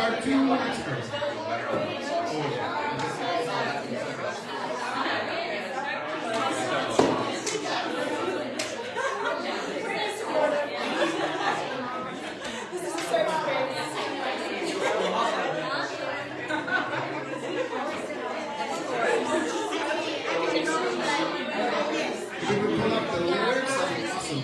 our two experts. If you could pull up the lyrics, that'd be awesome.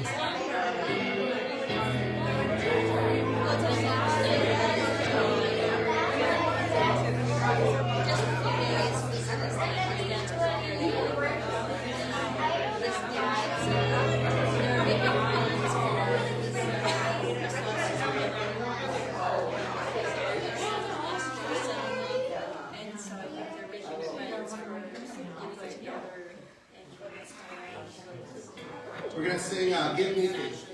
We're gonna sing "Give Me Faith."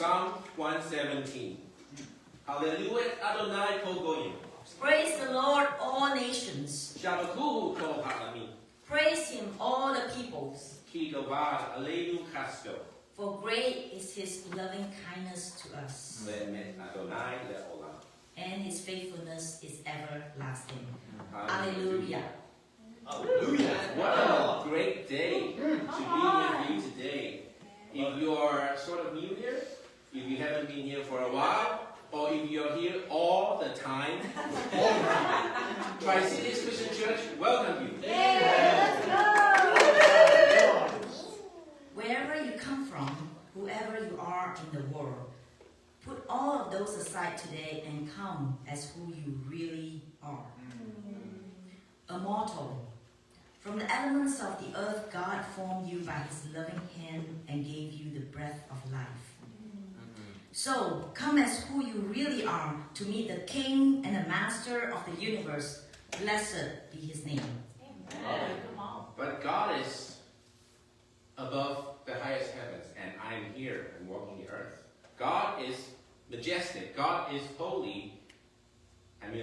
Psalm 117. Hallelujah Adonai Kogoyim. Praise the Lord, all nations. Shabakuhu Kol Ha'amin. Praise him, all the peoples. Ki Gavad Aleinu Chasto. For great is his loving kindness to us. Ve'emet Adonai le'olam. And his faithfulness is everlasting. Hallelujah. Hallelujah. What a great day to be with you today. If you're sort of new here, if you haven't been here for a while, or if you're here all the time, Tri-Cities Christian Church welcome you. Wherever you come from, whoever you are in the world, put all of those aside today and come as who you really are. A mortal. From the elements of the earth, God formed you by his loving hand and gave you the breath of life. So, come as who you really are to meet the King and the Master of the universe. Blessed be his name. But God is above the highest heavens, and I'm here and walking the earth. God is majestic. God is holy. I'm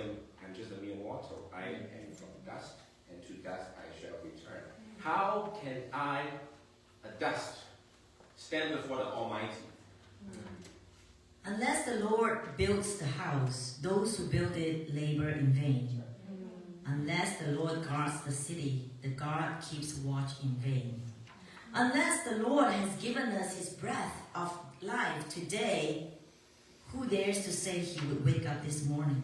just a mere mortal. I am from dust, and to dust I shall return. How can I, a dust, stand before the Almighty? Unless the Lord builds the house, those who build it labor in vain. Unless the Lord guards the city, the guard keeps watch in vain. Unless the Lord has given us his breath of life today, who dares to say he would wake up this morning?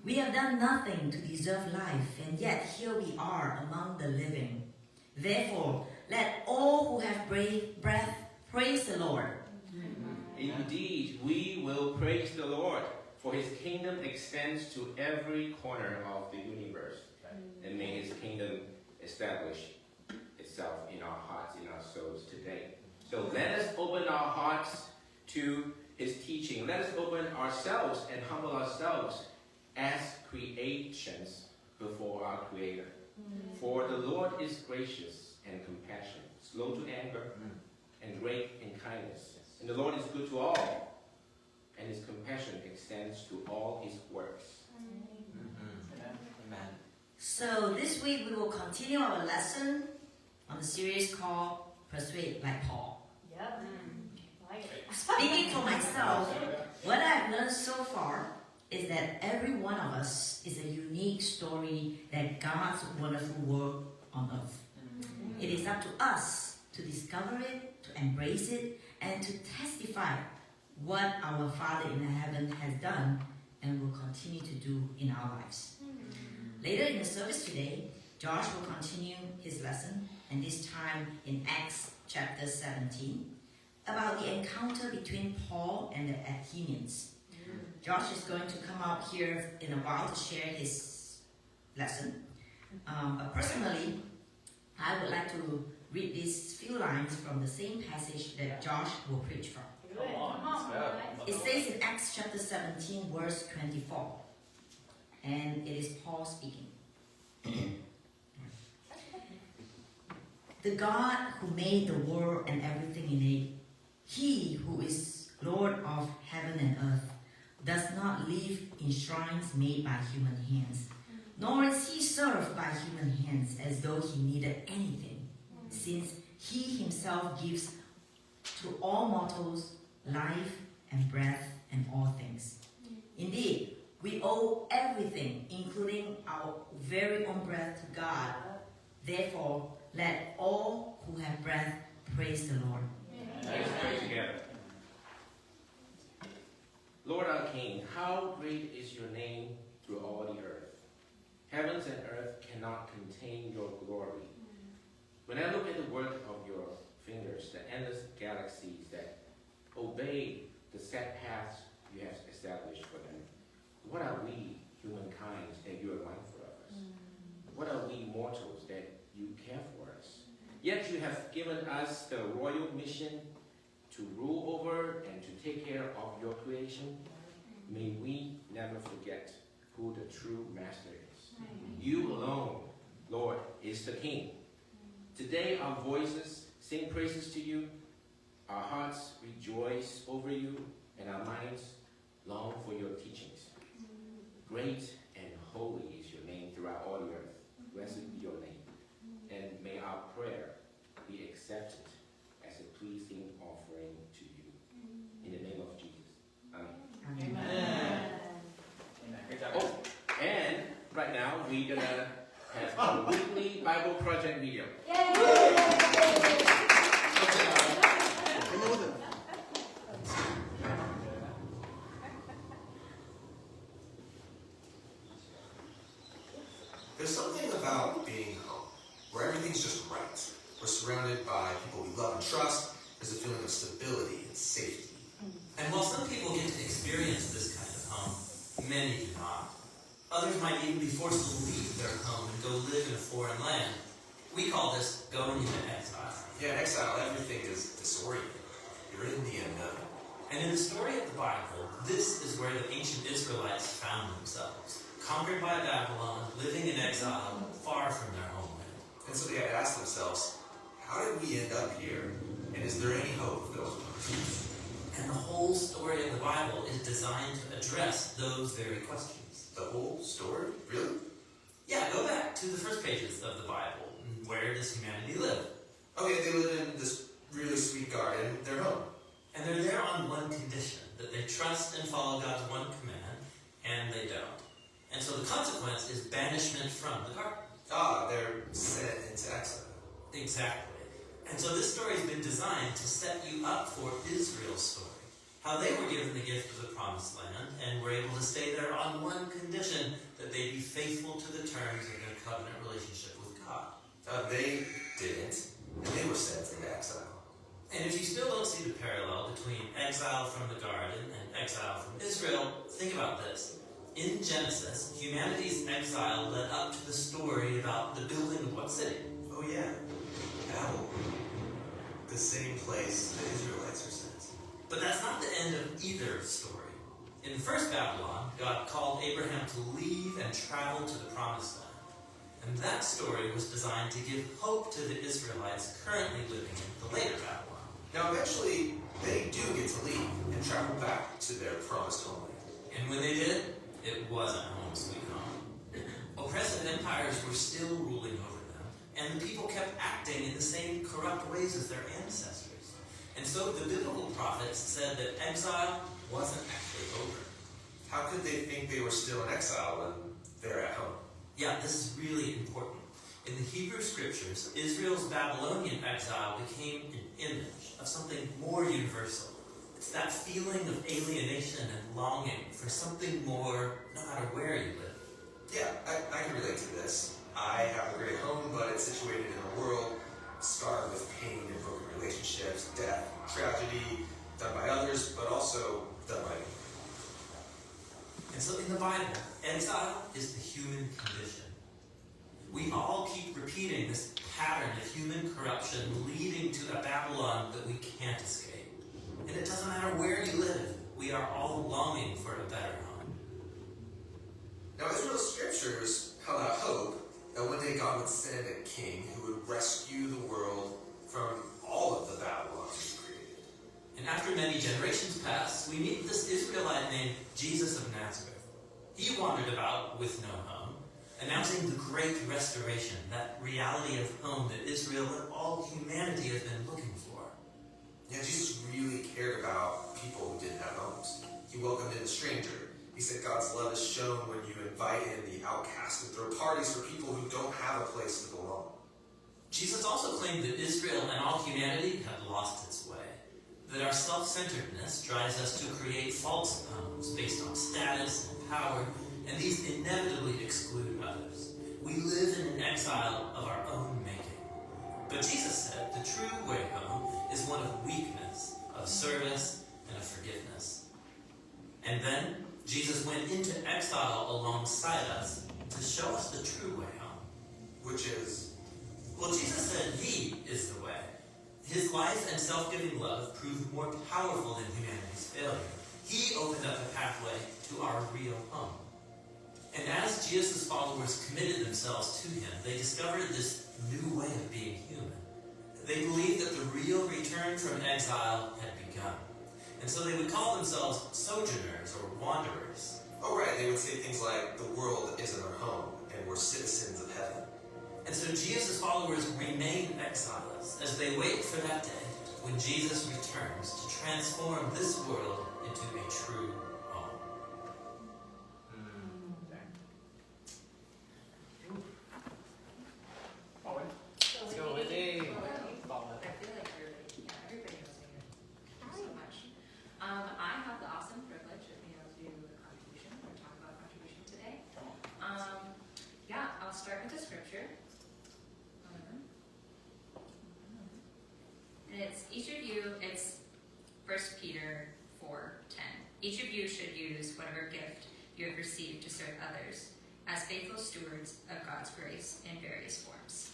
We have done nothing to deserve life, and yet here we are among the living. Therefore, let all who have breath praise the Lord. Indeed, we will praise the Lord, for his kingdom extends to every corner of the universe. And may his kingdom establish itself in our hearts, in our souls today. So let us open our hearts to his teaching. Let us open ourselves and humble ourselves as creations before our Creator. For the Lord is gracious and compassionate, slow to anger, and great in kindness. And the Lord is good to all, and his compassion extends to all his works. Amen. So this week we will continue our lesson on the series called Persuade like Paul. Yep. Speaking for myself, what I've learned so far is that every one of us is a unique story that God's wonderful work on earth. It is up to us to discover it, to embrace it, and to testify what our Father in heaven has done and will continue to do in our lives. Later in the service today, Josh will continue his lesson, and this time in Acts chapter 17, about the encounter between Paul and the Athenians. Josh is going to come out here in a while to share his lesson. But personally, I would like to read these few lines from the same passage that Josh will preach from. It says in Acts chapter 17, verse 24. And it is Paul speaking. The God who made the world and everything in it, he who is Lord of heaven and earth, does not live in shrines made by human hands, nor is he served by human hands as though he needed anything, since he himself gives to all mortals life and breath and all things. Indeed, we owe everything, including our very own breath, to God. Therefore, let all who have breath praise the Lord. Let us pray together. Lord our King, how great is your name through all the earth. Heavens and earth cannot contain your glory. When I look at the work of your fingers, the endless galaxies that obey the set paths you have established for them, what are we, humankind, that you are mindful of us? What are we, mortals, that you care for us? Yet you have given us the royal mission to rule over and to take care of your creation. May we never forget who the true master is. You alone, Lord, is the King. Today our voices sing praises to you, our hearts rejoice over you, and our minds long for your teachings. Great and holy is your name throughout all the earth. Blessed be your name. And may our prayer be accepted as a pleasing offering to you. In the name of Jesus. Amen. Amen. Great job. Oh, and right now we're going to have a weekly Bible project video. Yay! people we love and trust, there's a feeling of stability and safety. And while some people get to experience this kind of home, many do not. Others might even be forced to leave their home and go live in a foreign land. We call this going into exile. Yeah, in exile, everything is disoriented. You're in the unknown. And in the story of the Bible, this is where the ancient Israelites found themselves, conquered by Babylon, living in exile, far from their homeland. And so they had asked themselves, how did we end up here? And is there any hope for those of us? And the whole story of the Bible is designed to address those very questions. The whole story? Really? Yeah, go back to the first pages of the Bible. Where does humanity live? Okay, they live in this really sweet garden, their home. And they're there on one condition, that they trust and follow God's one command, and they don't. And so the consequence is banishment from the garden. Ah, they're sent into exile. Exactly. And so this story has been designed to set you up for Israel's story. How they were given the gift of the promised land and were able to stay there on one condition, that they be faithful to the terms of their covenant relationship with God. They didn't, and they were sent into exile. And if you still don't see the parallel between exile from the garden and exile from Israel, think about this. In Genesis, humanity's exile led up to the story about the building of what city? Oh yeah, Babylon. The same place the Israelites are sent. But that's not the end of either story. In the first Babylon, God called Abraham to leave and travel to the promised land. And that story was designed to give hope to the Israelites currently living in the later Babylon. Now eventually, they do get to leave and travel back to their promised homeland. And when they did, it wasn't home sweet home. Oppressive empires were still ruling over them, and the people kept acting in the same corrupt ways as their ancestors. And so the biblical prophets said that exile wasn't actually over. How could they think they were still in exile when they're at home? Yeah, this is really important. In the Hebrew scriptures, Israel's Babylonian exile became an image of something more universal. It's that feeling of alienation and longing for something more, no matter where you live. Yeah, I can relate to this. I have a great home, but it's situated in a world scarred with pain and broken relationships, death, tragedy, done by others, but also done by me. And so in the Bible, exile is the human condition. We all keep repeating this pattern of human corruption leading to a Babylon that we can't escape. And it doesn't matter where you live, we are all longing for a better home. Now Israel's scriptures held out hope that one day God would send a king who would rescue the world from all of the Babylons he created. And after many generations pass, we meet this Israelite named Jesus of Nazareth. He wandered about with no home, announcing the great restoration, that reality of home that Israel and all humanity has been looking for. Yeah, Jesus really cared about people who didn't have homes. He welcomed in the stranger. He said God's love is shown when you invite in the outcast and throw parties for people who don't have a place to belong. Jesus also claimed that Israel and all humanity had lost its way, that our self-centeredness drives us to create false homes based on status and power, and these inevitably exclude others. We live in an exile of our own making. But Jesus said the true way home is one of weakness, of service, and of forgiveness. And then Jesus went into exile alongside us to show us the true way home. Which is, Well, Jesus said He is the way. His life and self-giving love proved more powerful than humanity's failure. He opened up a pathway to our real home. And as Jesus' followers committed themselves to Him, they discovered this new way of being human. They believed that the real return from exile had begun. And so they would call themselves sojourners or wanderers. oh right, they would say things like, the world isn't our home, and we're citizens of heaven. And so Jesus' followers remain exiles as they wait for that day when Jesus returns to transform this world into a true home. So with a I feel like everybody knows me. Thank you so much. I have the awesome privilege of being able to do a contribution or talk about contribution today. I'll start with the scripture. it's each of you, it's 1 Peter 4:10. Each of you should use whatever gift you have received to serve others as faithful stewards of God's grace in various forms.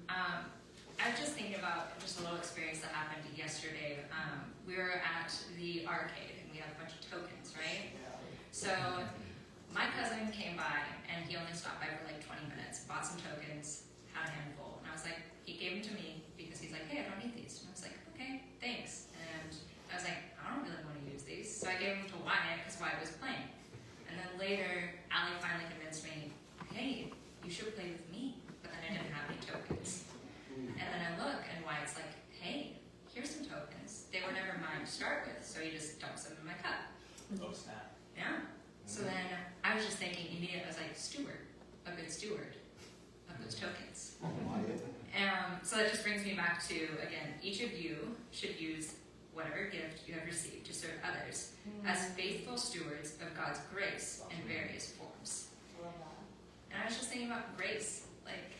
I was just thinking about just a little experience that happened yesterday. We were at the arcade and we had a bunch of tokens, right? So my cousin came by and he only stopped by for like 20 minutes, bought some tokens, had a handful. And I was like, he gave them to me because he's like, hey, I don't need these. And I was like, okay, thanks. And I was like, I don't really want to use these. So I gave them to Wyatt because Wyatt was playing. And then later, Allie finally convinced me, hey, you should play with me. But then I didn't have any tokens. And then I look and Wyatt's like, hey, here's some tokens. They were never mine to start with, so he just dumps them in my cup. Oh, snap. Yeah. So then I was just thinking immediately, I was like, steward, a good steward of those tokens. So that just brings me back to, again, each of you should use whatever gift you have received to serve others as faithful stewards of God's grace in various forms. And I was just thinking about grace. Like,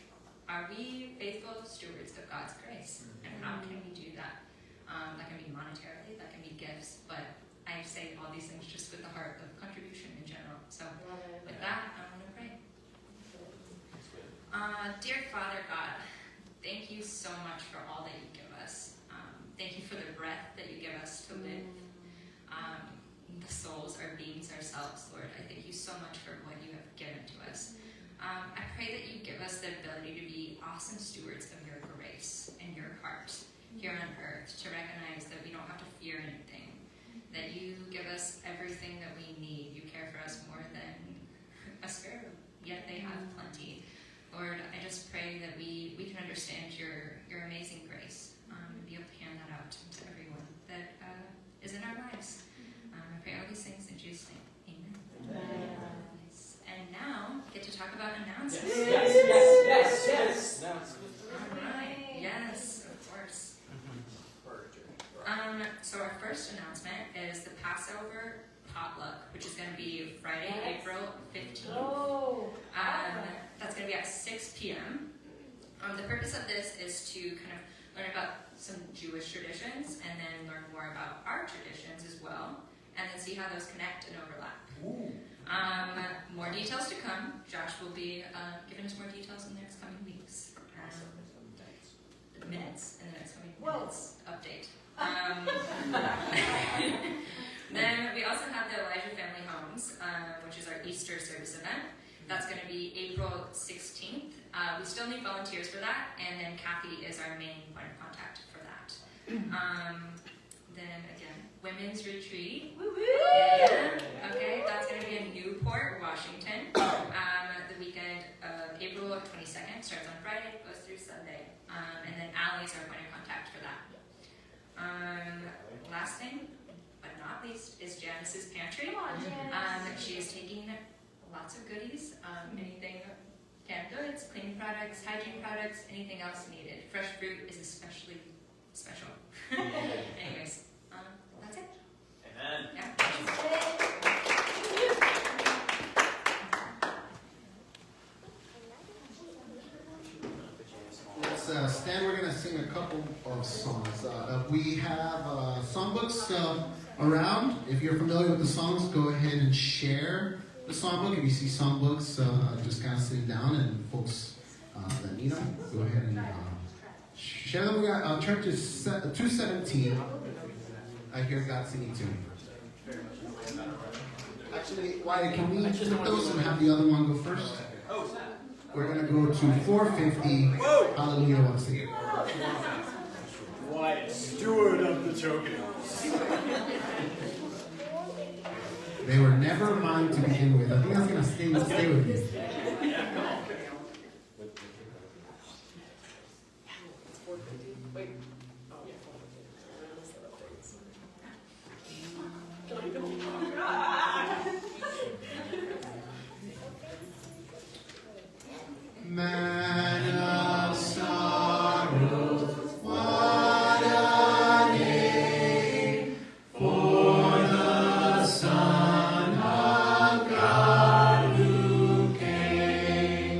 are we faithful stewards of God's grace? And how can we do that? That can be monetarily, that can be gifts, but I say all these things just with the heart of contribution in general. So with that, I'm going to pray. Dear Father God, thank you so much for all that you give us. Thank you for the breath that you give us to live. The souls, our beings, ourselves, Lord. I thank you so much for what you have given to us. I pray that you give us the ability to be awesome stewards of your grace and your heart here on earth, to recognize that we don't have to fear anything, that you give us everything that we need. You care for us more than a sparrow, yet they have plenty. Lord, I just pray that we can understand your amazing grace and be able to hand that out to everyone that is in our lives. I pray all these things in Jesus' name. Amen. And now, get to talk about announcements. Yes. All right. Yes, of course. So our first announcement is the Passover potluck, which is going to be Friday, April 15th. That's going to be at 6 p.m. The purpose of this is to kind of learn about some Jewish traditions and then learn more about our traditions as well, and then see how those connect and overlap. More details to come. Josh will be giving us more details in the next coming weeks. The minutes in the next coming minutes update. Then we also have the Elijah Family Homes, which is our Easter service event. That's going to be April 16th. We still need volunteers for that, and then Kathy is our main point of contact for that. Then again, Women's Retreat. Yeah. Okay, that's going to be in Newport, Washington. The weekend of April 22nd starts on Friday, goes through Sunday. And then Allie's our point of contact for that. Last thing, but not least, is Janice's Pantry. She is taking lots of goodies, anything canned goods, cleaning products, hygiene products, anything else needed. Fresh fruit is especially special. Anyways, that's it. Amen. Yeah. Let's stand. We're going to sing a couple of songs. We have songbooks around. If you're familiar with the songs, go ahead and share the songbook. If you see songbooks, just kind of sit down, and folks that need them, go ahead and share them. We got turn to 217. I hear God singing to me. Actually, Wyatt, can we put those and have the other one go first? We're going to go to 450. Hallelujah once again. Wyatt, steward of the token. They were never mine to begin with. I think that's going to stay with me. Man of sorrows, what a name for the Son of God who came.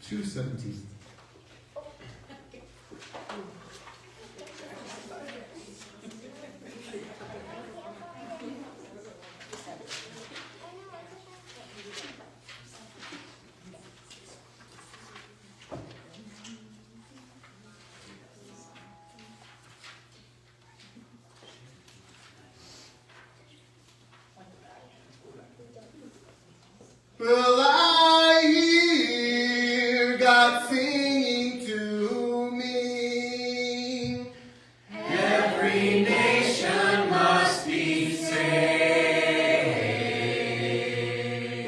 2:17. Will I hear God singing to me? Every nation must be saved.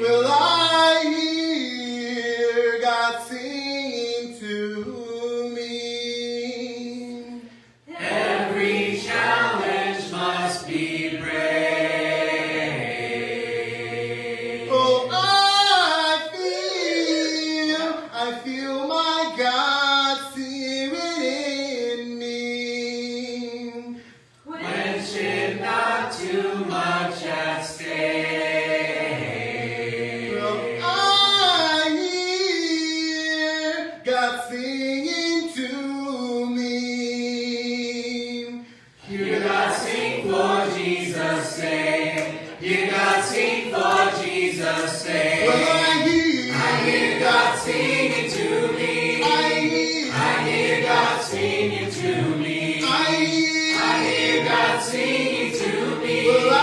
Will I hear God singing to me? Every challenge must be brave. Oh, I feel my God spirit in me. Quench it not too much at stake. Well, I hear God singing to me. Hear God sing for Jesus' sake. Hear God sing for Jesus' sake. Well, I hear God singing to me. I hear God singing to me. I hear God singing to me. Well, I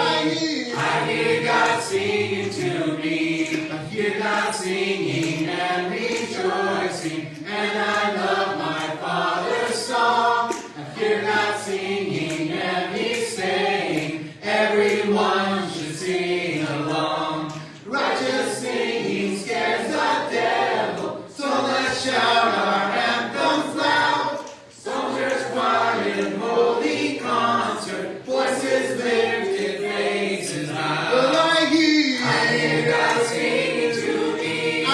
hear God singing to me. I hear God singing and rejoicing, and I love my Father's song. I hear God singing and He's saying, everyone should sing along. Righteous singing scares the devil, so let's shout our anthems loud. Soldiers choir in holy concert, voices lifted, faces high. Well, I hear God singing to me. I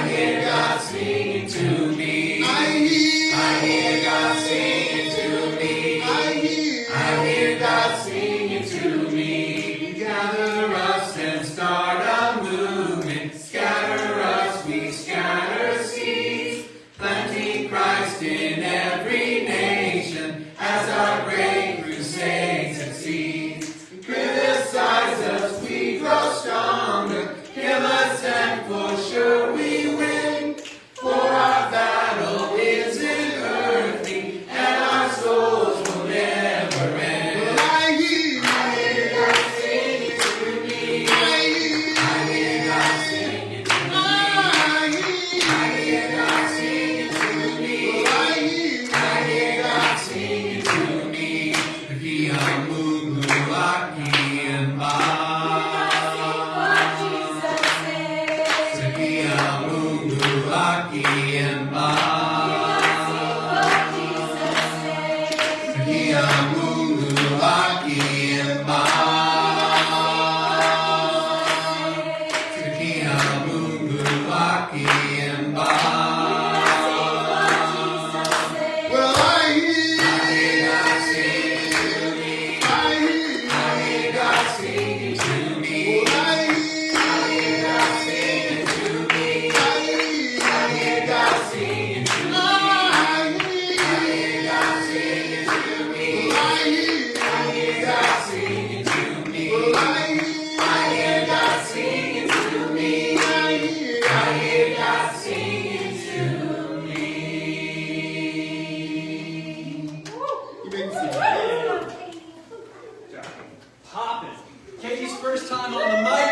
hear God singing to me. I hear God singing to me. I hear God singing to me. Gather us and start a movement. Scatter us, we scatter seeds. Planting Christ in every nation as our great crusade succeeds. Criticize us, we grow stronger. Kill us and for sure we win. For our battle isn't earthly, and our souls will never end. Well, I hear God singing to me. I hear God singing to me. I hear God singing to me. Well, I hear God singing to me. Via Mugulaki and Ba. Via Mugulaki and Ba. Via Mugulaki and Ba. Via Mugulaki and Ba. Well, I hear God singing to me. I hear God singing to me. Well, I hear God singing to me. I hear God singing to me. I hear God singing to me. Well, I hear God singing to me. Well, I hear God singing to me. I hear God singing to me. You make me sing. Poppin'. Katie's first time on the mic.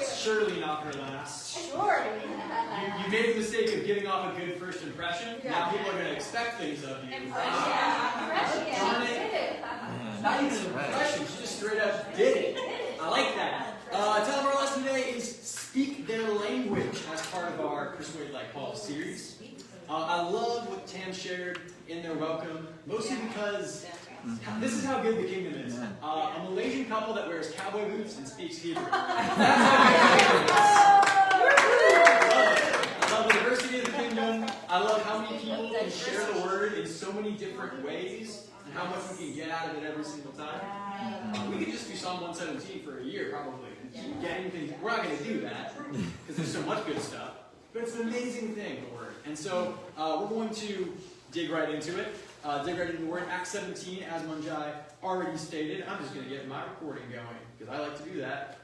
Surely not her last. You made the mistake of giving off a good first impression. Now people are going to expect things of you. Darn it. Not even an impression, she just straight up did it. I like that. Title of our lesson today is Speak Their Language as part of our Persuade Like Paul series. I love what Tam shared in their welcome, mostly because this is how good the kingdom is. A Malaysian couple that wears cowboy boots and speaks Hebrew. That's how good the kingdom is. I love the diversity of the kingdom. I love how many people can share the word in so many different ways, and how much we can get out of it every single time. We could just do Psalm 117 for a year, probably. getting things. We're not going to do that because there's so much good stuff. But it's an amazing thing, the Word. And so we're going to dig right into it. Dig right into the Word. Acts 17, as Munjai already stated. I'm just going to get my recording going because I like to do that.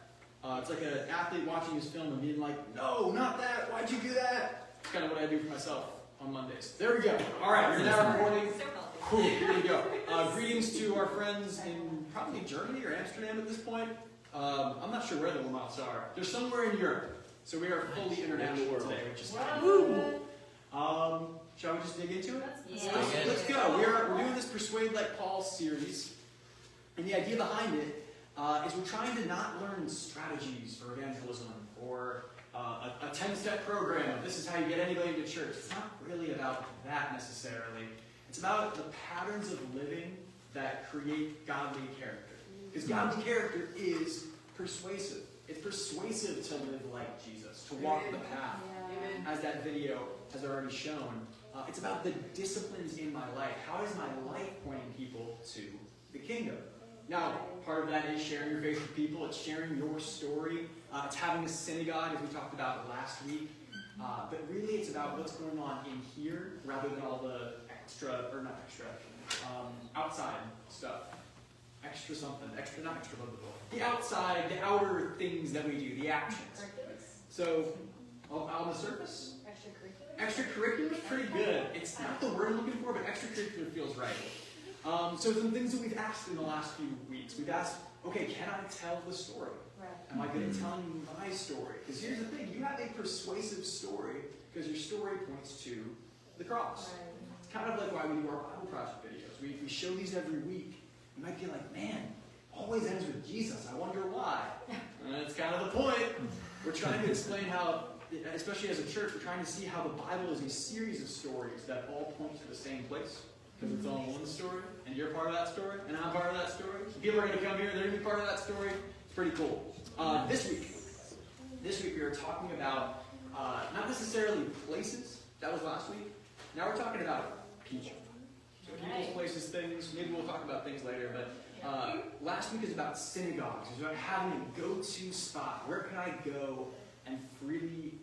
It's like an athlete watching his film and being like, no, not that. Why'd you do that? It's kind of what I do for myself on Mondays. There we go. All right, we're now recording. Cool, here we go. Greetings to our friends in probably Germany or Amsterdam at this point. I'm not sure where the Lamots are. They're somewhere in Europe. So we are fully international today, which is kind of cool. Shall we just dig into it? Yeah. Let's go. We're doing this Persuade Like Paul series. And the idea behind it is we're trying to not learn strategies for evangelism or a 10-step program of this is how you get anybody to church. It's not really about that necessarily. It's about the patterns of living that create godly character. Because godly character is persuasive. It's persuasive to live like Jesus, to walk the path, as that video has already shown. It's about the disciplines in my life. How is my life pointing people to the kingdom? Now, part of that is sharing your faith with people. It's sharing your story. It's having a synagogue, as we talked about last week. But really, it's about what's going on in here, rather than all the outside stuff. Extra something. Not extra biblical. The outside, the outer things that we do, the actions. So, on the surface, extracurricular is pretty good. It's not the word I'm looking for, but extracurricular feels right. So some things that we've asked in the last few weeks. We've asked, okay, can I tell the story? Am I good at telling my story? Because here's the thing, you have a persuasive story because your story points to the cross. It's kind of like why we do our Bible Project videos. We show these every week. You might be like, man, always ends with Jesus. I wonder why. And that's kind of the point. We're trying to explain how, especially as a church, we're trying to see how the Bible is a series of stories that all point to the same place. Because it's all one story, and you're part of that story, and I'm part of that story. People are going to come here, they're going to be part of that story. It's pretty cool. This week we are talking about not necessarily places. That was last week. Now we're talking about people. So people's, places, things. Maybe we'll talk about things later, but last week is about synagogues. It's about having a go-to spot. Where can I go and freely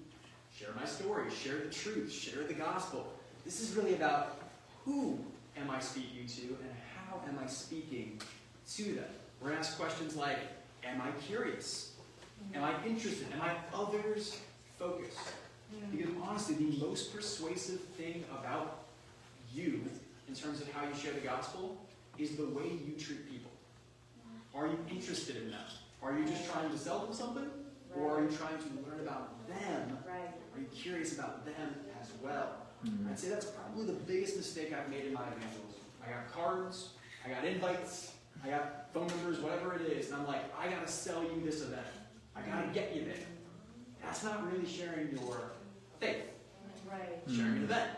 share my story, share the truth, share the gospel? This is really about who am I speaking to and how am I speaking to them? We're going to ask questions like, am I curious? Am I interested? Am I others focused? Because honestly, the most persuasive thing about you in terms of how you share the gospel is the way you treat people. Are you interested in them? Are you just trying to sell them something? Or are you trying to learn about them? Are you curious about them as well? I'd say that's probably the biggest mistake I've made in my evangelism. I got cards, I got invites, I got phone numbers, whatever it is, and I'm like, I gotta sell you this event. I gotta get you there. That's not really sharing your faith. Sharing an event.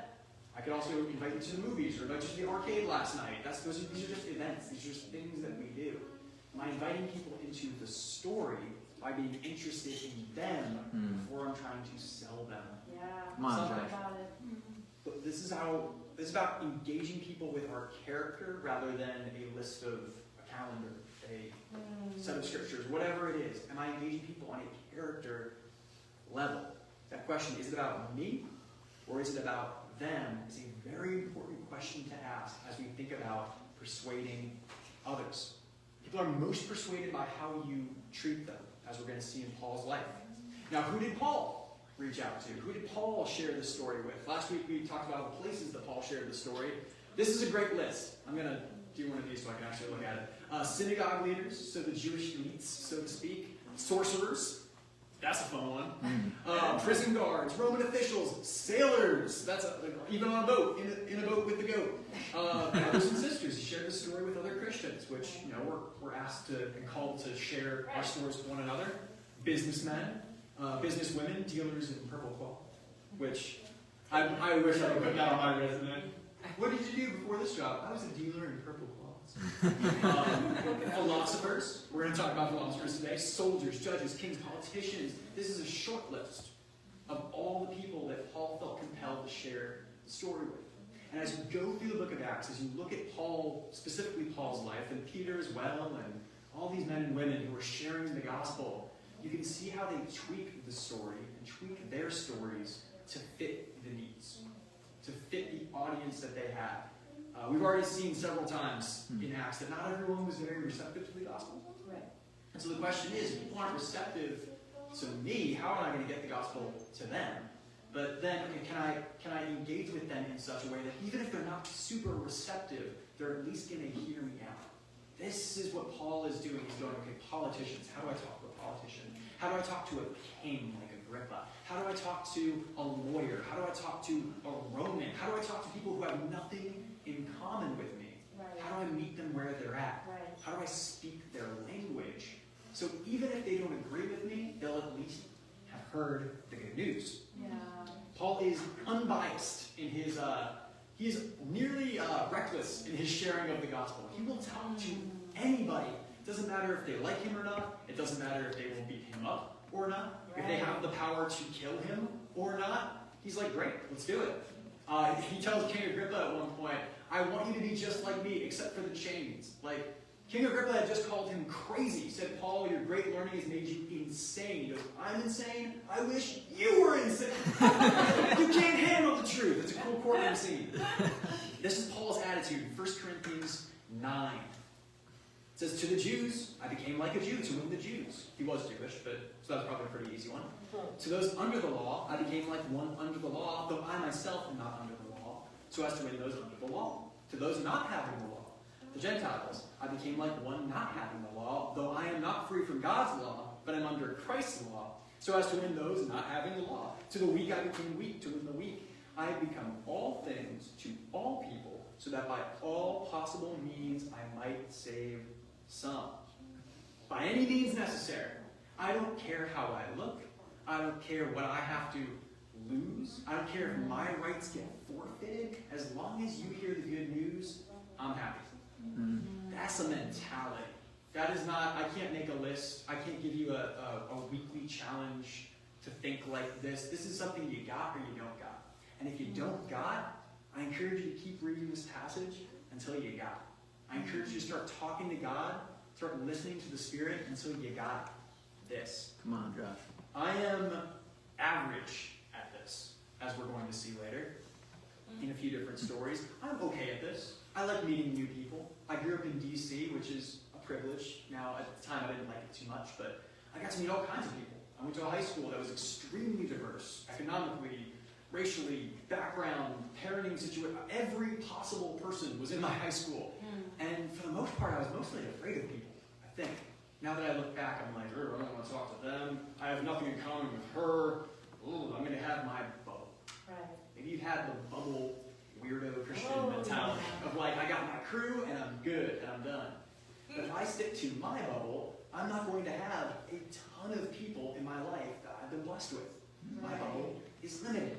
I could also invite you to the movies or invite you to the arcade last night. These are just events. These are just things that we do. Am I inviting people into the story by being interested in them before I'm trying to sell them something? But this is about engaging people with our character rather than a list of a calendar, a set of scriptures, whatever it is. Am I engaging people on a character level? That question, is it about me or is it about them, is a very important question to ask as we think about persuading others. People are most persuaded by how you treat them, as we're going to see in Paul's life. Now, who did Paul reach out to? Who did Paul share the story with? Last week we talked about the places that Paul shared the story. This is a great list. I'm going to do one of these so I can actually look at it. Synagogue leaders, so the Jewish elites, so to speak. Sorcerers. That's a fun one. Prison guards, Roman officials, sailors. That's even on a boat, in a boat with the goat. Brothers and sisters. He shared the story with other Christians, which we're asked to and called to share our stories with one another. Businessmen, businesswomen, dealers in purple cloth. Which I wish I could put that on my resume. What did you do before this job? I was a dealer in purple cloths. Philosophers. We're going to talk about philosophers today. Soldiers, judges, kings, politicians. This is a short list of all the people that Paul felt compelled to share the story with. And as you go through the book of Acts, as you look at Paul, specifically Paul's life, and Peter as well, and all these men and women who are sharing the gospel, you can see how they tweak the story and tweak their stories to fit the needs, to fit the audience that they have. We've already seen several times in Acts that not everyone was very receptive to the gospel. Right. And so the question is, if people aren't receptive to me, how am I going to get the gospel to them? But then, can I engage with them in such a way that even if they're not super receptive, they're at least going to hear me out? This is what Paul is doing. He's going, okay, politicians, how do I talk to a politician? How do I talk to a king like Agrippa? How do I talk to a lawyer? How do I talk to a Roman? How do I talk to people who have nothing in common with me? Right. How do I meet them where they're at? Right. How do I speak their language? So even if they don't agree with me, they'll at least have heard the good news. Yeah. Paul is unbiased in his, he is nearly reckless in his sharing of the gospel. He will talk to anybody. It doesn't matter if they like him or not. It doesn't matter if they will beat him up or not. If they have the power to kill him or not. He's like, great, let's do it. He tells King Agrippa at one point, I want you to be just like me, except for the chains. Like, King Agrippa had just called him crazy. He said, Paul, your great learning has made you insane. He goes, I'm insane? I wish you were insane. You can't handle the truth. It's a cool courtroom scene. This is Paul's attitude in 1 Corinthians 9. It says, to the Jews, I became like a Jew to win the Jews. He was Jewish, so that's probably a pretty easy one. To those under the law, I became like one under the law, though I myself am not under the law, so as to win those under the law. To those not having the law, the Gentiles, I became like one not having the law, though I am not free from God's law, but am under Christ's law, so as to win those not having the law. To the weak I became weak, to win the weak. I have become all things to all people, so that by all possible means I might save some. By any means necessary. I don't care how I look. I don't care what I have to lose. I don't care if my rights get forfeited. As long as you hear the good news, I'm happy. That's a mentality. That is not, I can't make a list. I can't give you a weekly challenge to think like this. This is something you got or you don't got. And if you don't got, I encourage you to keep reading this passage until you got it. I encourage you to start talking to God, start listening to the Spirit until you got this. Come on, Josh. I am average at this, as we're going to see later in a few different stories. I'm okay at this. I like meeting new people. I grew up in D.C., which is a privilege. Now, at the time, I didn't like it too much, but I got to meet all kinds of people. I went to a high school that was extremely diverse, economically, racially, background, parenting situation. Every possible person was in my high school. And for the most part, I was mostly afraid of people, I think. Now that I look back, I'm like, I don't want to talk to them. I have nothing in common with her. Ooh, I'm going to have my bubble. Right. Maybe you've had the bubble weirdo Christian mentality of like, I got my crew and I'm good and I'm done. But if I stick to my bubble, I'm not going to have a ton of people in my life that I've been blessed with. My bubble is limited.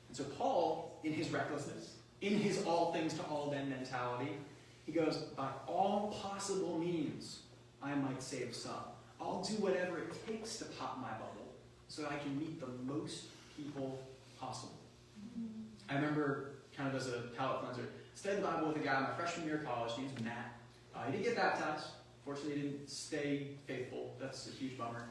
And so Paul, in his recklessness, in his all things to all men mentality, he goes, by all possible means, I might save some. I'll do whatever it takes to pop my bubble so that I can meet the most people possible. I remember, kind of as a palate cleanser, studied the Bible with a guy in my freshman year of college. He was Matt. He didn't get baptized. Fortunately, he didn't stay faithful. That's a huge bummer.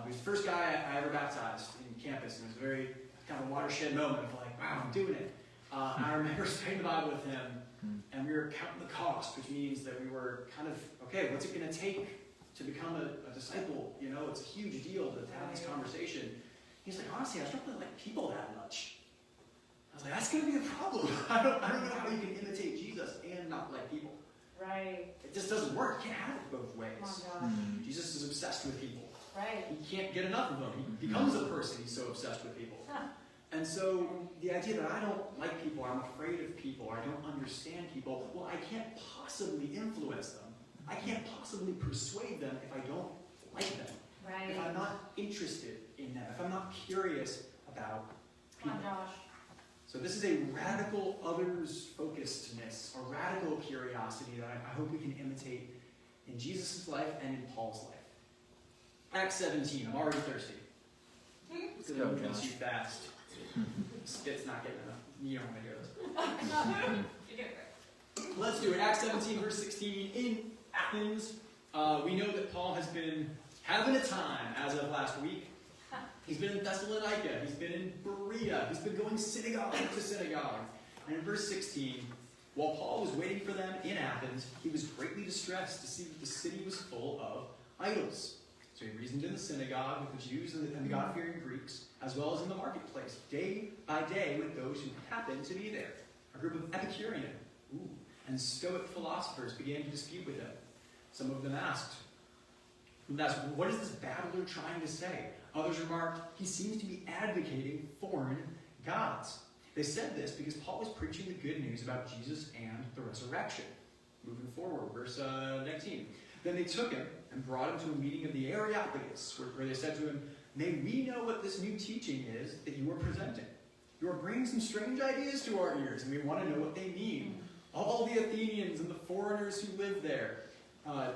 He was the first guy I ever baptized in campus, and it was a very kind of watershed moment of like, wow, I'm doing it. And I remember studying the Bible with him, and we were counting the cost, which means that we were kind of, okay, what's it going to take to become a disciple? You know, it's a huge deal to have this conversation. He's like, honestly, I don't really like people that much. I was like, that's going to be a problem. I don't know how you can imitate Jesus and not like people. Right. It just doesn't work. You can't have it both ways. Oh my gosh. Jesus is obsessed with people. Right. He can't get enough of them. He becomes a person. He's so obsessed with people. And so the idea that I don't like people, I'm afraid of people, I don't understand people, well, I can't possibly influence them. I can't possibly persuade them if I don't like them. Right. If I'm not interested in them. If I'm not curious about Oh people. my gosh. So this is a radical others-focusedness, a radical curiosity that I hope we can imitate in Jesus' life and in Paul's life. Acts 17, I'm already thirsty. Let's go, Josh. Too fast. Spit's not getting enough. You don't want to hear this. Let's do it. Acts 17, verse 16. In Athens, we know that Paul has been having a time as of last week. He's been in Thessalonica. He's been in Berea. He's been going synagogue to synagogue. And in verse 16, while Paul was waiting for them in Athens, he was greatly distressed to see that the city was full of idols. So he reasoned in the synagogue with the Jews and the God-fearing Greeks, as well as in the marketplace, day by day with those who happened to be there. A group of Epicurean and Stoic philosophers began to dispute with him. Some of them asked, what is this babbler trying to say? Others remarked, he seems to be advocating foreign gods. They said this because Paul was preaching the good news about Jesus and the resurrection. Moving forward, verse 19. Then they took him and brought him to a meeting of the Areopagus, where they said to him, may we know what this new teaching is that you are presenting. You are bringing some strange ideas to our ears, and we want to know what they mean. All the Athenians and the foreigners who live there, and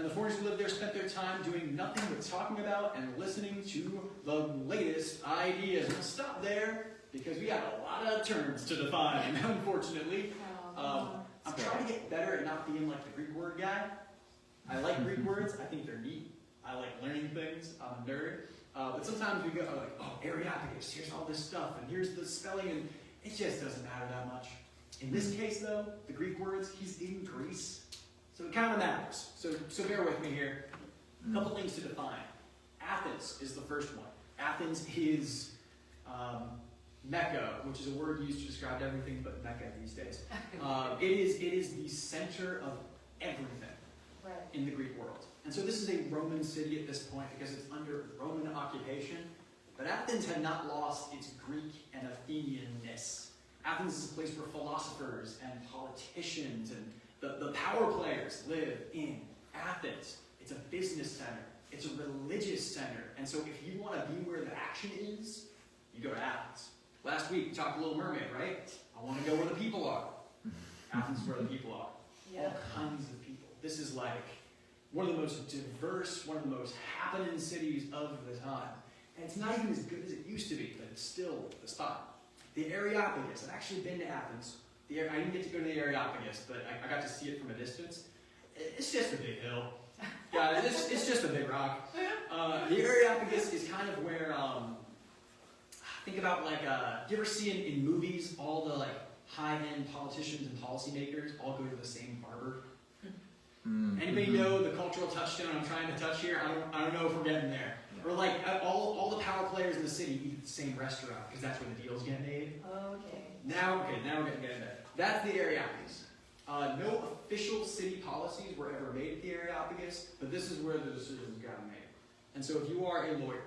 the foreigners who lived there spent their time doing nothing but talking about and listening to the latest ideas. We'll stop there because we have a lot of terms to define, unfortunately. I'm trying to get better at not being like the Greek word guy. I like Greek words. I think they're neat. I like learning things. I'm a nerd. But sometimes we go like, oh, Areopagus, here's all this stuff, and here's the spelling, and it just doesn't matter that much. In this case, though, the Greek words, he's in Greece. So it kind of matters. So bear with me here. A couple things to define. Athens is the first one. Athens is Mecca, which is a word used to describe everything but Mecca these days. It is the center of everything in the Greek world. And so this is a Roman city at this point because it's under Roman occupation. But Athens had not lost its Greek and Athenian-ness. Athens is a place where philosophers and politicians and the power players live in Athens. It's a business center. It's a religious center. And so if you want to be where the action is, you go to Athens. Last week we talked Little Mermaid, right? I want to go where the people are. Athens is where the people are. Yeah. All kinds of people. This is like one of the most diverse, one of the most happening cities of the time. And it's not even as good as it used to be, but it's still the spot. The Areopagus. I've actually been to Athens. I didn't get to go to the Areopagus, but I got to see it from a distance. It's just a big hill. Yeah, it's just a big rock. The Areopagus is kind of where, think about like, do you ever see in movies all the like high-end politicians and policymakers all go to the same barber? Anybody know the cultural touchstone I'm trying to touch here? I don't know if we're getting there. Or like all the power players in the city eat at the same restaurant because that's where the deals get made. Okay. Now we're getting there. That's the Areopagus. No official city policies were ever made at the Areopagus, but this is where the decisions got made. And so if you are a lawyer,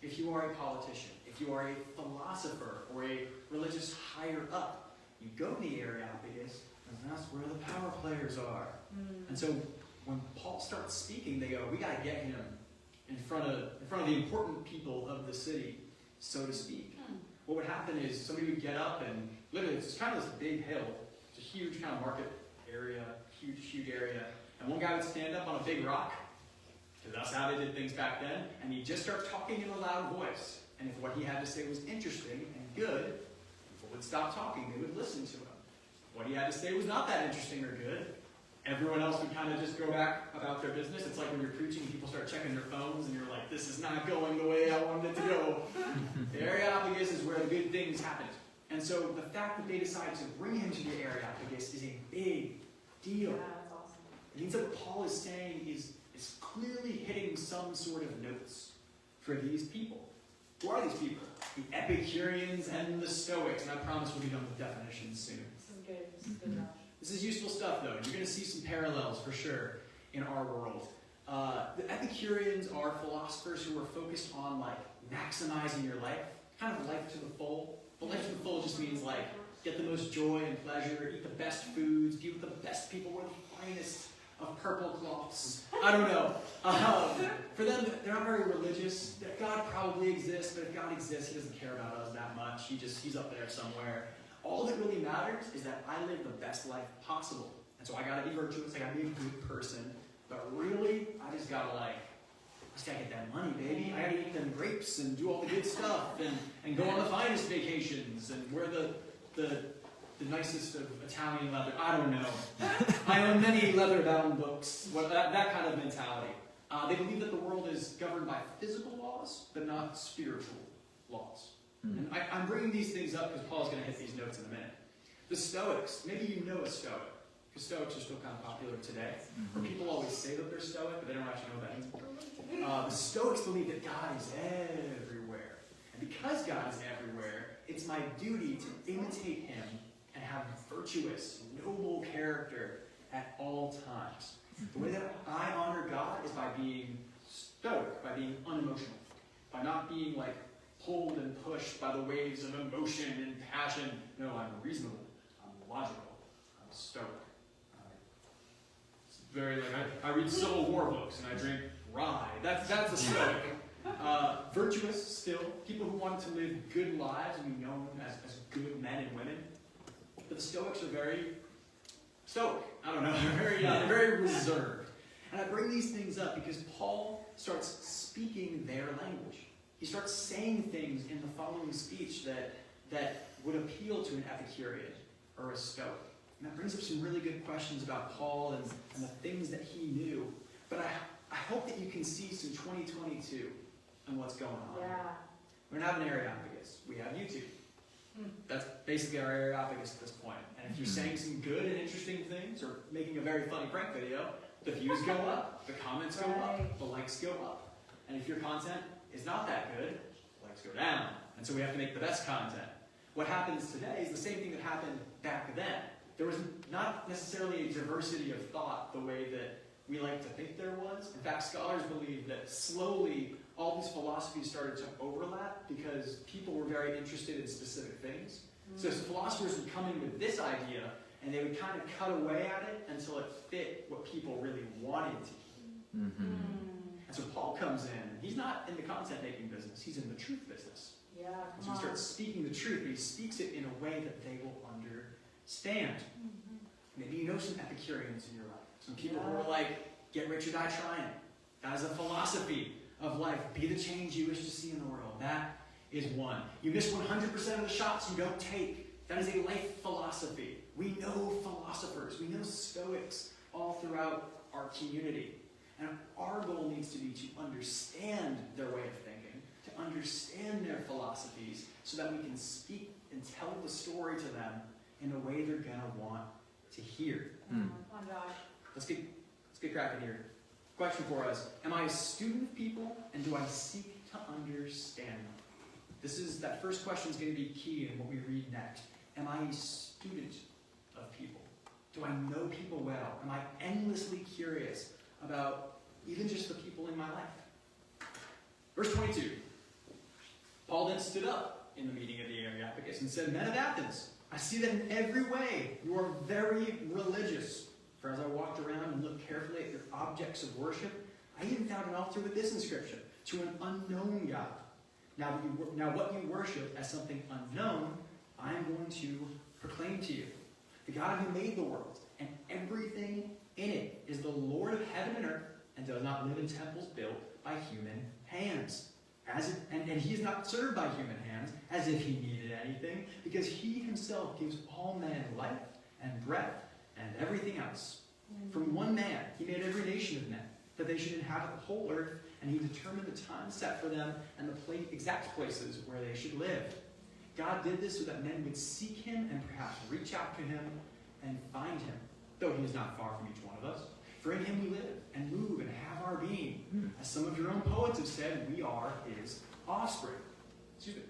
if you are a politician, if you are a philosopher or a religious higher up, you go to the Areopagus, and that's where the power players are. And so when Paul starts speaking, they go, we got to get him in front of the important people of the city, so to speak. What would happen is somebody would get up and literally it's kind of this big hill. It's a huge kind of market area, huge area. And one guy would stand up on a big rock, because that's how they did things back then, and he'd just start talking in a loud voice. And if what he had to say was interesting and good, people would stop talking. They would listen to him. If what he had to say was not that interesting or good, everyone else would kind of just go back about their business. It's like when you're preaching, people start checking their phones, and you're like, this is not going the way I wanted it to go. The Areopagus is where the good things happened. And so the fact that they decided to bring him to the Areopagus is a big deal. Yeah, that's awesome. It means that what Paul is saying is clearly hitting some sort of notes for these people. Who are these people? The Epicureans and the Stoics. And I promise we'll be done with definitions soon. This is good, Josh. This is useful stuff, though. You're going to see some parallels, for sure, in our world. The Epicureans are philosophers who are focused on, like, maximizing your life. Kind of life to the full. But life to the full just means, like, get the most joy and pleasure, eat the best foods, be with the best people, wear the finest of purple cloths. I don't know. For them, they're not very religious. God probably exists, but if God exists, he doesn't care about us that much. He's up there somewhere. All that really matters is that I live the best life possible. And so I gotta be virtuous, I gotta be a good person. But really, I just gotta get that money, baby. I gotta eat them grapes and do all the good stuff and go on the finest vacations and wear the nicest of Italian leather. I don't know. I own many leather-bound books. That kind of mentality. They believe that the world is governed by physical laws, but not spiritual laws. And I'm bringing these things up because Paul's going to hit these notes in a minute. The Stoics, maybe you know a Stoic, because Stoics are still kind of popular today. Or people always say that they're Stoic, but they don't actually know what that means. The Stoics believe that God is everywhere. And because God is everywhere, it's my duty to imitate him and have virtuous, noble character at all times. The way that I honor God is by being stoic, by being unemotional, by not being like pulled and pushed by the waves of emotion and passion. No, I'm reasonable, I'm logical, I'm stoic. It's very like I read Civil War books and I drink rye. That's a stoic. Virtuous still, people who want to live good lives and be known as good men and women. But the Stoics are very stoic. I don't know. They're very reserved. And I bring these things up because Paul starts speaking their language. He starts saying things in the following speech that would appeal to an Epicurean or a Stoic. And that brings up some really good questions about Paul and the things that he knew. But I hope that you can see some 2022 and what's going on. Yeah. We don't have an Areopagus. We have YouTube. That's basically our Areopagus at this point. And if you're saying some good and interesting things or making a very funny prank video, the views go up, the comments go up, the likes go up. And if your content is not that good, the likes go down. And so we have to make the best content. What happens today is the same thing that happened back then. There was not necessarily a diversity of thought the way that we like to think there was. In fact, scholars believe that slowly all these philosophies started to overlap because people were very interested in specific things. So philosophers would come in with this idea and they would kind of cut away at it until it fit what people really wanted to. And so Paul comes in, and he's not in the content making business, he's in the truth business. Yeah, And so he starts speaking the truth, but he speaks it in a way that they will understand. Maybe you know some Epicureans in your life. Some people who are like, get rich or die trying. That is a philosophy of life. Be the change you wish to see in the world. That is one. You miss 100% of the shots you don't take. That is a life philosophy. We know philosophers. We know Stoics all throughout our community. And our goal needs to be to understand their way of thinking, to understand their philosophies, so that we can speak and tell the story to them in a way they're going to want to hear. Oh my gosh. Let's get cracking here. Question for us. Am I a student of people, and do I seek to understand them? That first question is going to be key in what we read next. Am I a student of people? Do I know people well? Am I endlessly curious about even just the people in my life? Verse 22. Paul then stood up in the meeting of the Areopagus and said, Men of Athens, I see that in every way you are very religious. For as I walked around and looked carefully at your objects of worship, I even found an altar with this inscription, to an unknown God. Now what you worship as something unknown, I am going to proclaim to you. The God who made the world and everything in it is the Lord of heaven and earth, and does not live in temples built by human hands. And he is not served by human hands as if he needed anything, because he himself gives all men life and breath and everything else. From one man he made every nation of men, that they should inhabit the whole earth, and he determined the time set for them and the exact places where they should live. God did this so that men would seek him and perhaps reach out to him and find him, though he is not far from each one of us. For in him we live and move and have our being. As some of your own poets have said, we are his offspring. Excuse me.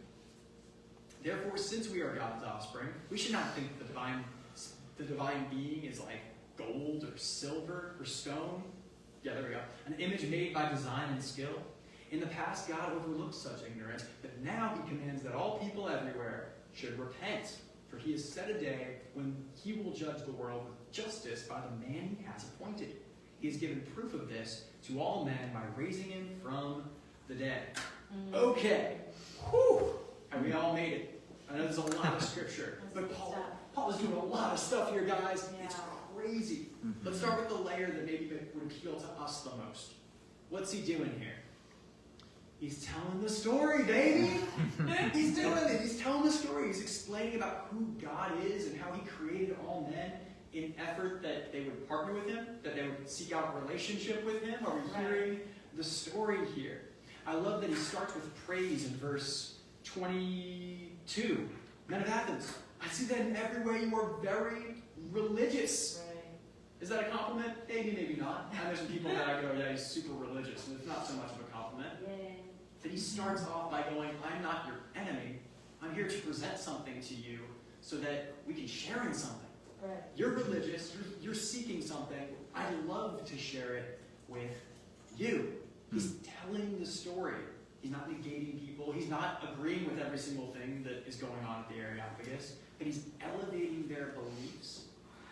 Therefore, since we are God's offspring, we should not think the divine being is like gold or silver or stone. Yeah, there we go. An image made by design and skill. In the past, God overlooked such ignorance, but now he commands that all people everywhere should repent. For he has set a day when he will judge the world with justice by the man he has appointed. He has given proof of this to all men by raising him from the dead. Okay. Whew. And we all made it. I know there's a lot of scripture, but Paul is doing a lot of stuff here, guys. It's crazy. Let's start with the layer that maybe would appeal to us the most. What's he doing here? He's telling the story, baby! He's doing it. He's telling the story. He's explaining about who God is and how he created all men in effort that they would partner with him, that they would seek out a relationship with him. Are we hearing story here. I love that he starts with praise in verse 22. Men of Athens, I see that in every way you are very religious. Right. Is that a compliment? Maybe, maybe not. And there's some people that I go, yeah, he's super religious, and it's not so much of a compliment. Yeah. That he starts off by going, I'm not your enemy. I'm here to present something to you so that we can share in something. Right. You're religious, you're seeking something. I'd love to share it with you. He's telling the story. He's not negating people. He's not agreeing with every single thing that is going on at the Areopagus, but he's elevating their beliefs.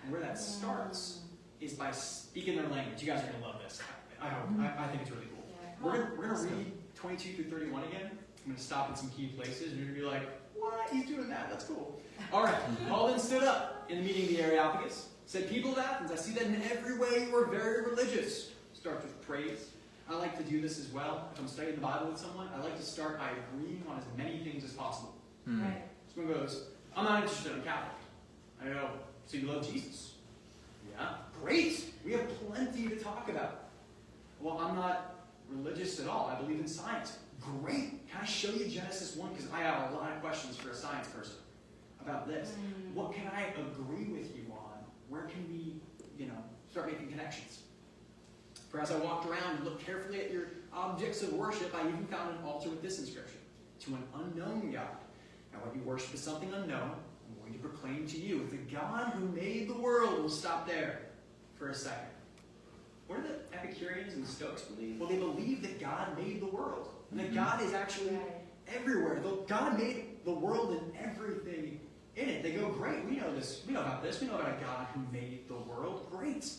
And where that starts is by speaking their language. You guys are going to love this. I hope. I think it's really cool. Yeah. We're going to read 22 through 31 again. I'm going to stop in some key places, and you're going to be like, what? He's doing that. That's cool. All right. Paul then stood up in the meeting of the Areopagus, said, people of Athens, I see that in every way you are very religious. Starts with praise. I like to do this as well. If I'm studying the Bible with someone, I like to start by agreeing on as many things as possible. Right. Someone goes, I'm not interested, I'm Catholic. I go, so you love Jesus? Yeah. Great. We have plenty to talk about. Well, I'm not religious at all. I believe in science. Great. Can I show you Genesis 1? Because I have a lot of questions for a science person about this. What can I agree with you on? Where can we, start making connections? For as I walked around and looked carefully at your objects of worship, I even found an altar with this inscription: to an unknown God. Now what you worship is something unknown. I'm going to proclaim to you, the God who made the world. We'll stop there for a second. What do the Epicureans and the Stoics believe? Well, they believe that God made the world. And that God is actually everywhere. God made the world and everything in it. They go, great, we know this. We know about this. We know about a God who made the world. Great.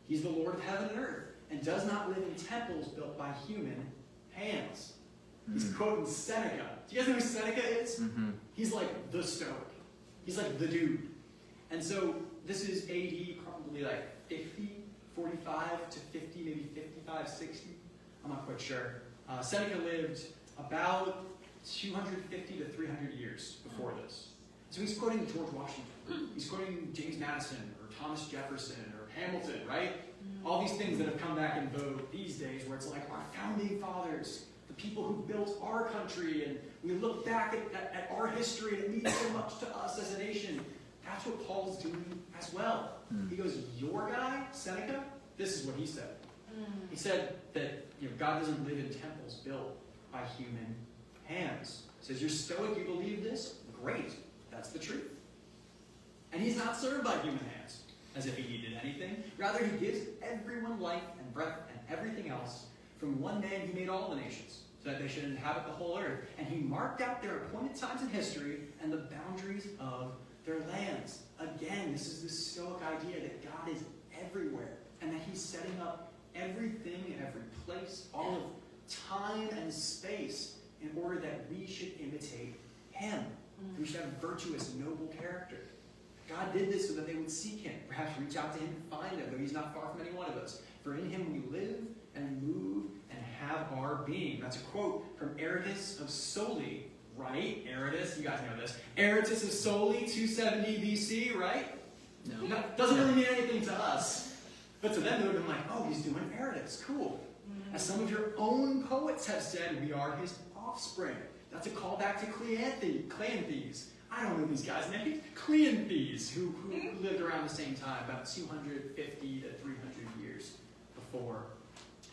He's the Lord of heaven and earth, and does not live in temples built by human hands. He's quoting Seneca. Do you guys know who Seneca is? He's like the Stoic. He's like the dude. And so this is AD, probably like 45 to 50, maybe 55, 60. I'm not quite sure. Seneca lived about 250 to 300 years before this. So he's quoting George Washington. He's quoting James Madison or Thomas Jefferson or Hamilton, right? All these things that have come back in vogue these days where it's like our founding fathers, the people who built our country, and we look back at our history and it means so much to us as a nation. That's what Paul's doing as well. He goes, your guy, Seneca, this is what he said. He said that God doesn't live in temples built by human hands. He says, you're Stoic, you believe this? Great. That's the truth. And he's not served by human hands, as if he needed anything. Rather, he gives everyone life and breath and everything else from one man who made all the nations, so that they should inhabit the whole earth. And he marked out their appointed times in history and the boundaries of their lands. Again, this is the Stoic idea that God is everywhere, and that he's setting up everything in every place, all of time and space, in order that we should imitate him. We should have a virtuous, noble character. God did this so that they would seek him, perhaps reach out to him and find him, though he's not far from any one of us. For in him we live and move and have our being. That's a quote from Aratus of Soli, right? Aratus, you guys know this. Aratus of Soli, 270 BC, right? No. Doesn't really mean anything to us. But to them, they would have been like, oh, he's doing Aratus, cool. As some of your own poets have said, we are his offspring. That's a callback to Cleanthes. I don't know these guys' names. Cleanthes, who lived around the same time, about 250 to 300 years before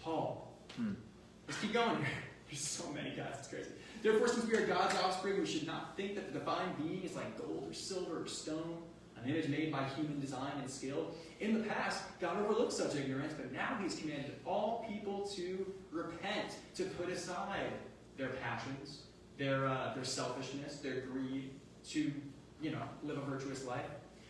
Paul. Let's keep going here. There's so many guys, it's crazy. Therefore, since we are God's offspring, we should not think that the divine being is like gold or silver or stone, an image made by human design and skill. In the past, God overlooked such ignorance, but now he's commanded all people to repent, to put aside their passions, their selfishness, their greed, to live a virtuous life.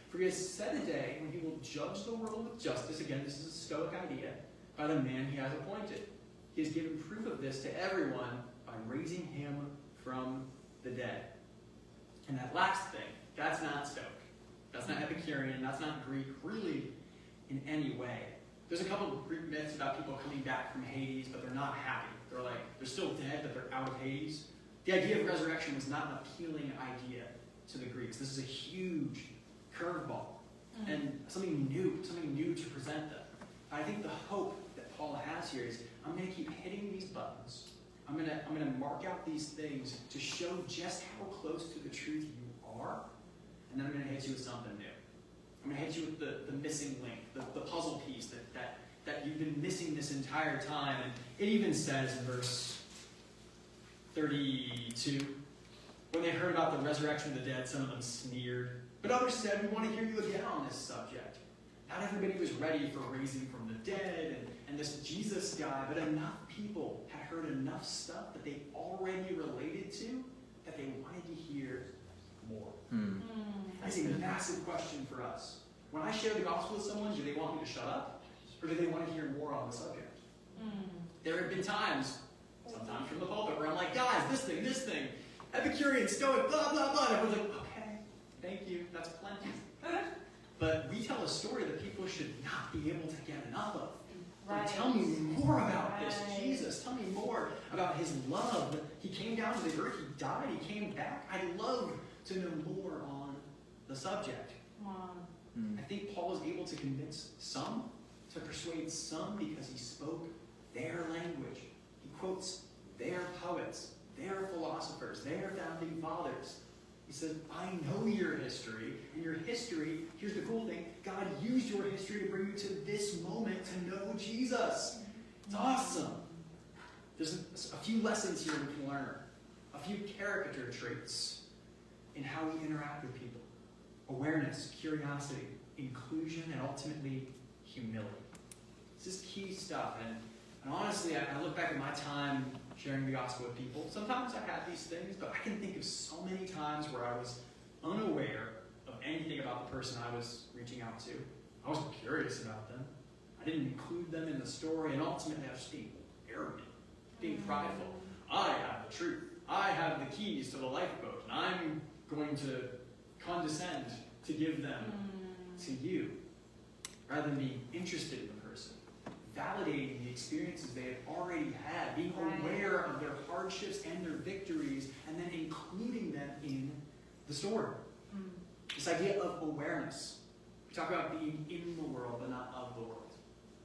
For he has set a day when he will judge the world with justice. Again, this is a Stoic idea, by the man he has appointed. He has given proof of this to everyone by raising him from the dead. And that last thing, that's not Stoic. That's not Epicurean. That's not Greek, really, in any way. There's a couple of Greek myths about people coming back from Hades, but they're not happy. They're still dead, but they're out of Hades. The idea of resurrection was not an appealing idea to the Greeks. This is a huge curveball and something new to present them. I think the hope that Paul has here is, I'm I'm going to keep hitting these buttons. I'm gonna mark out these things to show just how close to the truth you are, and then I'm going to hit you with something new. I'm going to hit you with the missing link, the puzzle piece that you've been missing this entire time. And it even says in verse 32, when they heard about the resurrection of the dead, some of them sneered. But others said, we want to hear you again on this subject. Not everybody was ready for raising from the dead and this Jesus guy, but enough people had heard enough stuff that they already related to that they wanted to hear more. That's a massive question for us. When I share the gospel with someone, do they want me to shut up? Or do they want to hear more on the subject? There have been times, sometimes from the pulpit, where I'm like, guys, this thing, Epicurean, Stoic, blah, blah, blah. And everyone's like, okay, thank you, that's plenty. But we tell a story that people should not be able to get enough of. Right. Tell me more about this Jesus. Tell me more about his love. He came down to the earth. He died. He came back. I'd love to know more on the subject. I think Paul is able to convince some, to persuade some, because he spoke their language. He quotes their poets, their philosophers, their founding fathers. He says, I know your history, and your history, here's the cool thing, God used your history to bring you to this moment to know Jesus. It's awesome. There's a few lessons here we can learn, a few caricature traits in how we interact with people. Awareness, curiosity, inclusion, and ultimately humility. This is key stuff, and honestly, I look back at my time sharing the gospel with people. Sometimes I had these things, but I can think of so many times where I was unaware of anything about the person I was reaching out to. I wasn't curious about them. I didn't include them in the story, and ultimately I was just being arrogant, being prideful. I have the truth. I have the keys to the lifeboat, and I'm going to condescend to give them to you, rather than being interested in the person, validating the experiences they have already had, being aware of their hardships and their victories, and then including them in the story. This idea of awareness. We talk about being in the world, but not of the world.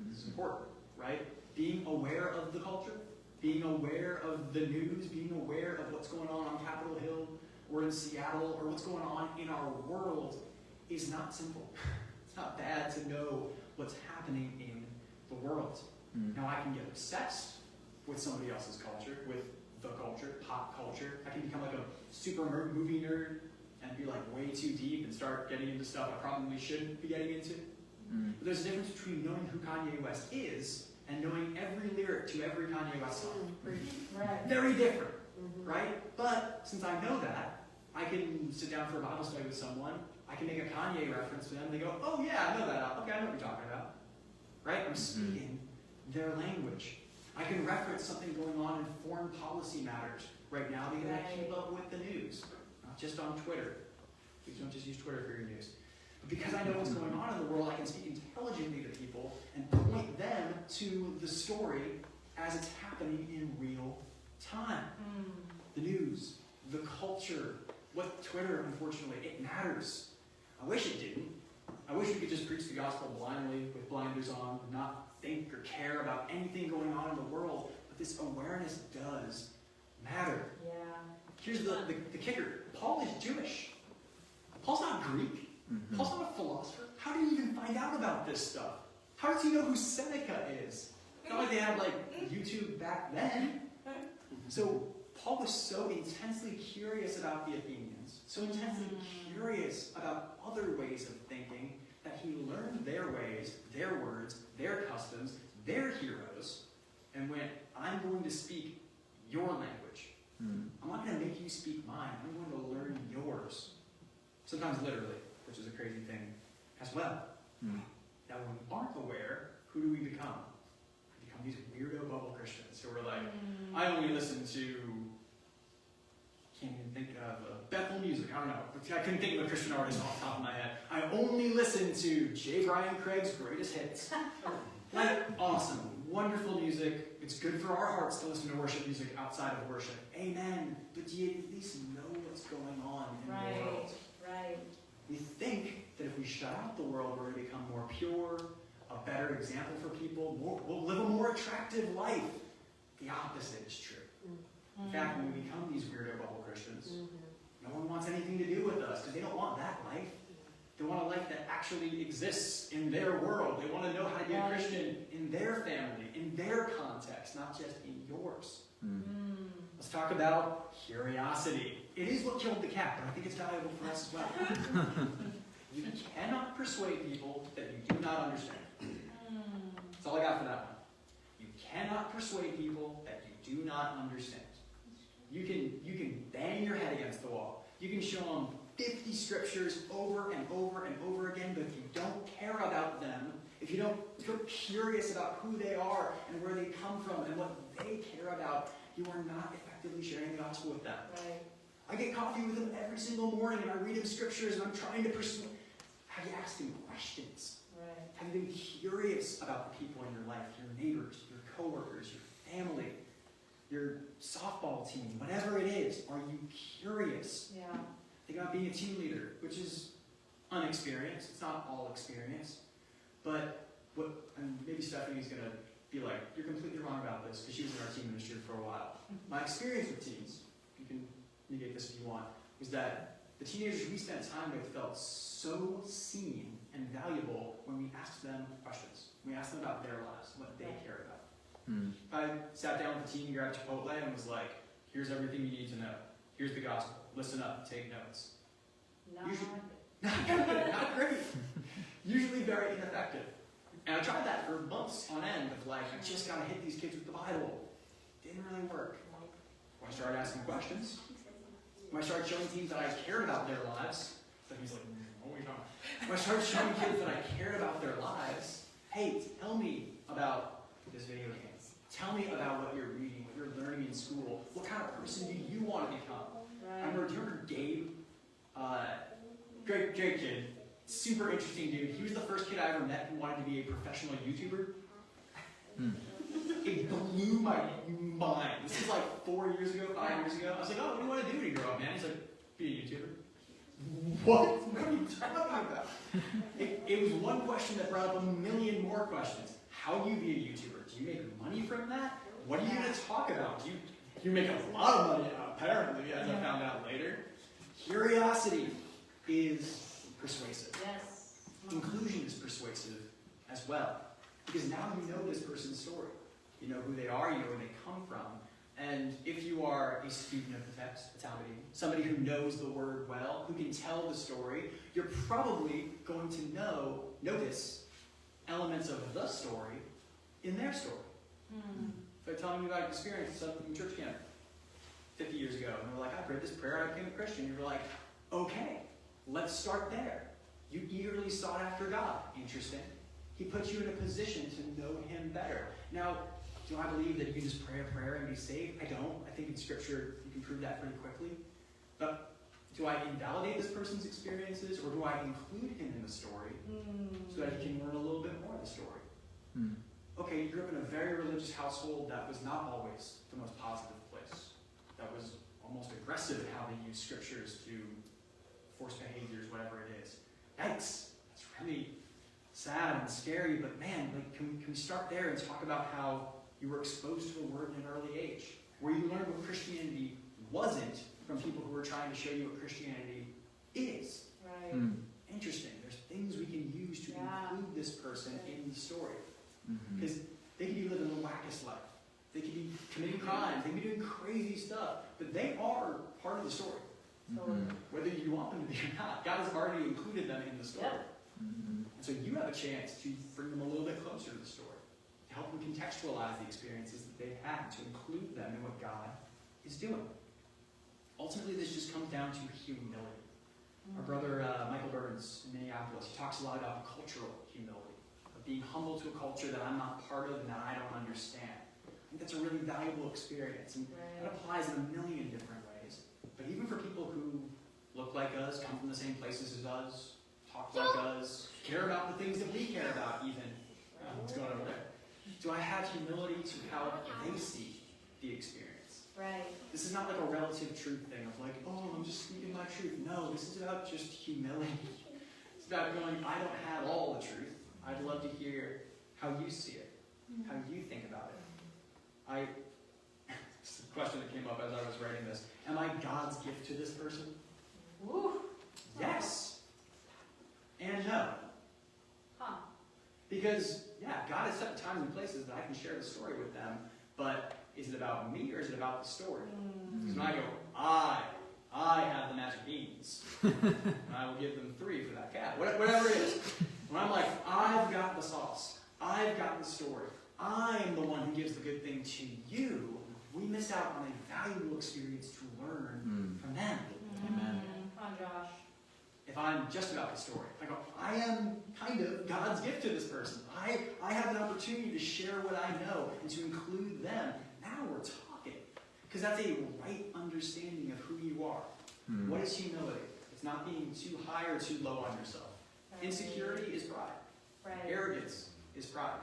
This is important, right? Being aware of the culture, being aware of the news, being aware of what's going on Capitol Hill, or in Seattle, or what's going on in our world is not simple. It's not bad to know what's happening in the world. Now I can get obsessed with somebody else's culture, with the culture, pop culture. I can become like a super movie nerd and be like way too deep and start getting into stuff I probably shouldn't be getting into. But there's a difference between knowing who Kanye West is and knowing every lyric to every Kanye West song. Very different, right? But since I know that, I can sit down for a Bible study with someone. I can make a Kanye reference to them. They go, oh yeah, I know that. Okay, I know what you're talking about. Right? I'm speaking their language. I can reference something going on in foreign policy matters right now because I keep up with the news, not just on Twitter. Please don't just use Twitter for your news. But because I know what's going on in the world, I can speak intelligently to people and point them to the story as it's happening in real time. The news, the culture, what Twitter, unfortunately, it matters. I wish it didn't. I wish we could just preach the gospel blindly with blinders on, not think or care about anything going on in the world. But this awareness does matter. Here's the kicker. Paul is Jewish. Paul's not Greek. Paul's not a philosopher. How do you even find out about this stuff? How does he know who Seneca is? It's not like they had YouTube back then. So Paul was so intensely curious about the Athenians, so intensely curious about other ways of thinking, that he learned their ways, their words, their customs, their heroes, and went, I'm going to speak your language. I'm not going to make you speak mine. I'm going to learn yours. Sometimes literally, which is a crazy thing as well. Now, when we aren't aware, who do we become? We become these weirdo bubble Christians who are like, I only listen to, can't even think of Bethel music. I don't know. I couldn't think of a Christian artist off the top of my head. I only listen to J. Brian Craig's greatest hits. Awesome, wonderful music. It's good for our hearts to listen to worship music outside of worship. Amen. But do you at least know what's going on in the world? We think that if we shut out the world, we're going to become more pure, a better example for people. We'll live a more attractive life. The opposite is true. In fact, when we become these weirdo bubble Christians, no one wants anything to do with us because they don't want that life. They want a life that actually exists in their world. They want to know how to be a Christian in their family, in their context, not just in yours. Let's talk about curiosity. It is what killed the cat, but I think it's valuable for us as well. You cannot persuade people that you do not understand. That's all I got for that one. You cannot persuade people that you do not understand. You can bang your head against the wall. You can show them 50 scriptures over and over and over again, but if you don't care about them, if you're curious about who they are and where they come from and what they care about, you are not effectively sharing the gospel with them. Right. I get coffee with them every single morning, and I read them scriptures, and I'm trying to persuade. Have you asked them questions? Right. Have you been curious about the people in your life, your neighbors, your coworkers, your family, your softball team, whatever it is? Are you curious? Yeah. Think about being a team leader, which is unexperienced. It's not all experience. But and maybe Stephanie's going to be like, you're completely wrong about this, because she was in our team ministry for a while. My experience with teens, you can negate this if you want, was that the teenagers we spent time with felt so seen and valuable when we asked them questions. We asked them about their lives, what they cared about. If I sat down with the teen here at Chipotle and was like, here's everything you need to know. Here's the gospel. Listen up, take notes. Not great. Usually very ineffective. And I tried that for months on end of like, I just got to hit these kids with the Bible. Didn't really work. When I started asking questions, when I started showing teens that I cared about their lives, so he's like, what are we talking about? When I started showing kids that I cared about their lives, hey, tell me about this video game. Tell me about what you're reading, what you're learning in school. What kind of person do you want to become? Right. Do you remember Gabe? Great kid. Super interesting dude. He was the first kid I ever met who wanted to be a professional YouTuber. It blew my mind. This is like 4 years ago, 5 years ago. I was like, oh, what do you want to do when you grow up, man? He's like, be a YouTuber. What? What are you talking about? It was one question that brought up a million more questions. How do you be a YouTuber? Do you make money from that? What are you going to talk about? You make a lot of money, apparently, as I found out later. Curiosity is persuasive. Yes. Inclusion is persuasive as well. Because now you know this person's story. You know who they are, you know where they come from. And if you are a student of the text, a Talmudim, somebody who knows the word well, who can tell the story, you're probably going to notice elements of the story in their story. So they're telling you about experience in church camp 50 years ago, and they're like, I prayed this prayer, I became a Christian. You're like, okay, let's start there. You eagerly sought after God. Interesting. He puts you in a position to know Him better. Now, do I believe that you can just pray a prayer and be saved? I don't. I think in Scripture you can prove that pretty quickly. But do I invalidate this person's experiences, or do I include him in the story so that he can learn a little bit more of the story? Okay, you grew up in a very religious household that was not always the most positive place. That was almost aggressive in how they use scriptures to force behaviors, whatever it is. Yikes! That's really sad and scary, but man, like, can we start there and talk about how you were exposed to the word in an early age, where you learned what Christianity wasn't from people who were trying to show you what Christianity is. Right. Interesting. There's things we can use to include this person in the story. Because they could be living the wackest life. They could be committing crimes. They could be doing crazy stuff. But they are part of the story. Whether you want them to be or not. God has already included them in the story. And so you have a chance to bring them a little bit closer to the story. To help them contextualize the experiences that they've had. To include them in what God is doing. Ultimately, this just comes down to humility. Our brother Michael Burns in Minneapolis, he talks a lot about cultural humility. Of being humble to a culture that I'm not part of and that I don't understand. I think that's a really valuable experience. And that applies in a million different ways. But even for people who look like us, come from the same places as us, talk like us, care about the things that we care about even. What's going on over there? Do I have humility to how they see the experience? Right. This is not like a relative truth thing of like, oh, I'm just speaking my truth. No, this is about just humility. It's about going, I don't have all the truth. I'd love to hear how you see it, how you think about it. This is a question that came up as I was writing this. Am I God's gift to this person? Woo. Yes. And no. Huh. Because, yeah, God has set times and places that I can share the story with them, but is it about me or is it about the story? Because when I go, I have the magic beans, and I will give them 3 for that cat, whatever it is. When I'm like, I've got the sauce, I've got the story, I'm the one who gives the good thing to you, we miss out on a valuable experience to learn from them. Amen. Come on, Josh. If I'm just about the story, I go, I am kind of God's gift to this person. I have an opportunity to share what I know and to include them. Now we're talking. Because that's a right understanding of who you are. What is humility? It's not being too high or too low on yourself. Insecurity is pride. Right. Arrogance is pride.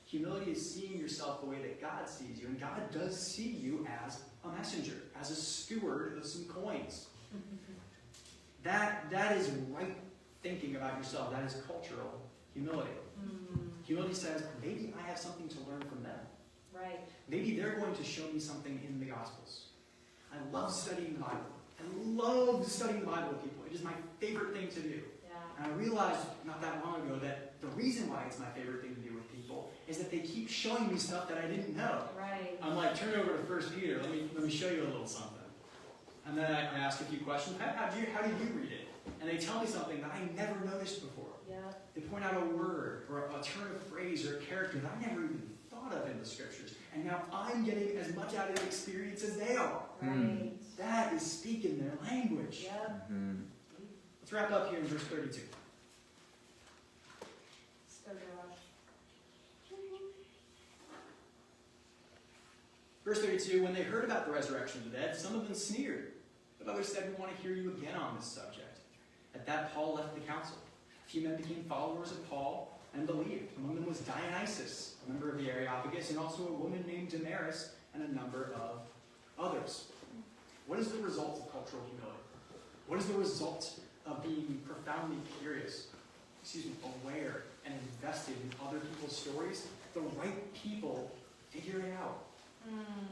Humility is seeing yourself the way that God sees you. And God does see you as a messenger, as a steward of some coins. That is right thinking about yourself. That is cultural humility. Humility says, maybe I have something to learn from them. Right. Maybe they're going to show me something in the Gospels. I love studying the Bible. I love studying the Bible with people. It is my favorite thing to do. Yeah. And I realized not that long ago that the reason why it's my favorite thing to do with people is that they keep showing me stuff that I didn't know. Right. I'm like, turn over to 1 Peter. Let me show you a little something. And then I ask a few questions. How did you read it? And they tell me something that I never noticed before. Yeah. They point out a word or a turn of phrase or a character that I never even thought of in the scriptures. And now I'm getting as much out of the experience as they are. Right. That is speaking their language. Yep. Let's wrap up here in verse 32. Let's go, Josh. Verse 32, when they heard about the resurrection of the dead, some of them sneered, but others said, we want to hear you again on this subject. At that, Paul left the council. A few men became followers of Paul and believed. Among them was Dionysius, a member of the Areopagus, and also a woman named Damaris, and a number of others. What is the result of cultural humility? What is the result of being profoundly curious, aware, and invested in other people's stories? The right people figure it out.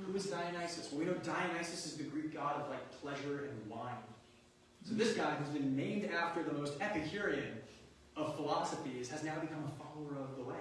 Who is Dionysus? Well, we know Dionysus is the Greek god of pleasure and wine. So this guy, who's been named after the most Epicurean of philosophies, has now become a follower of the way.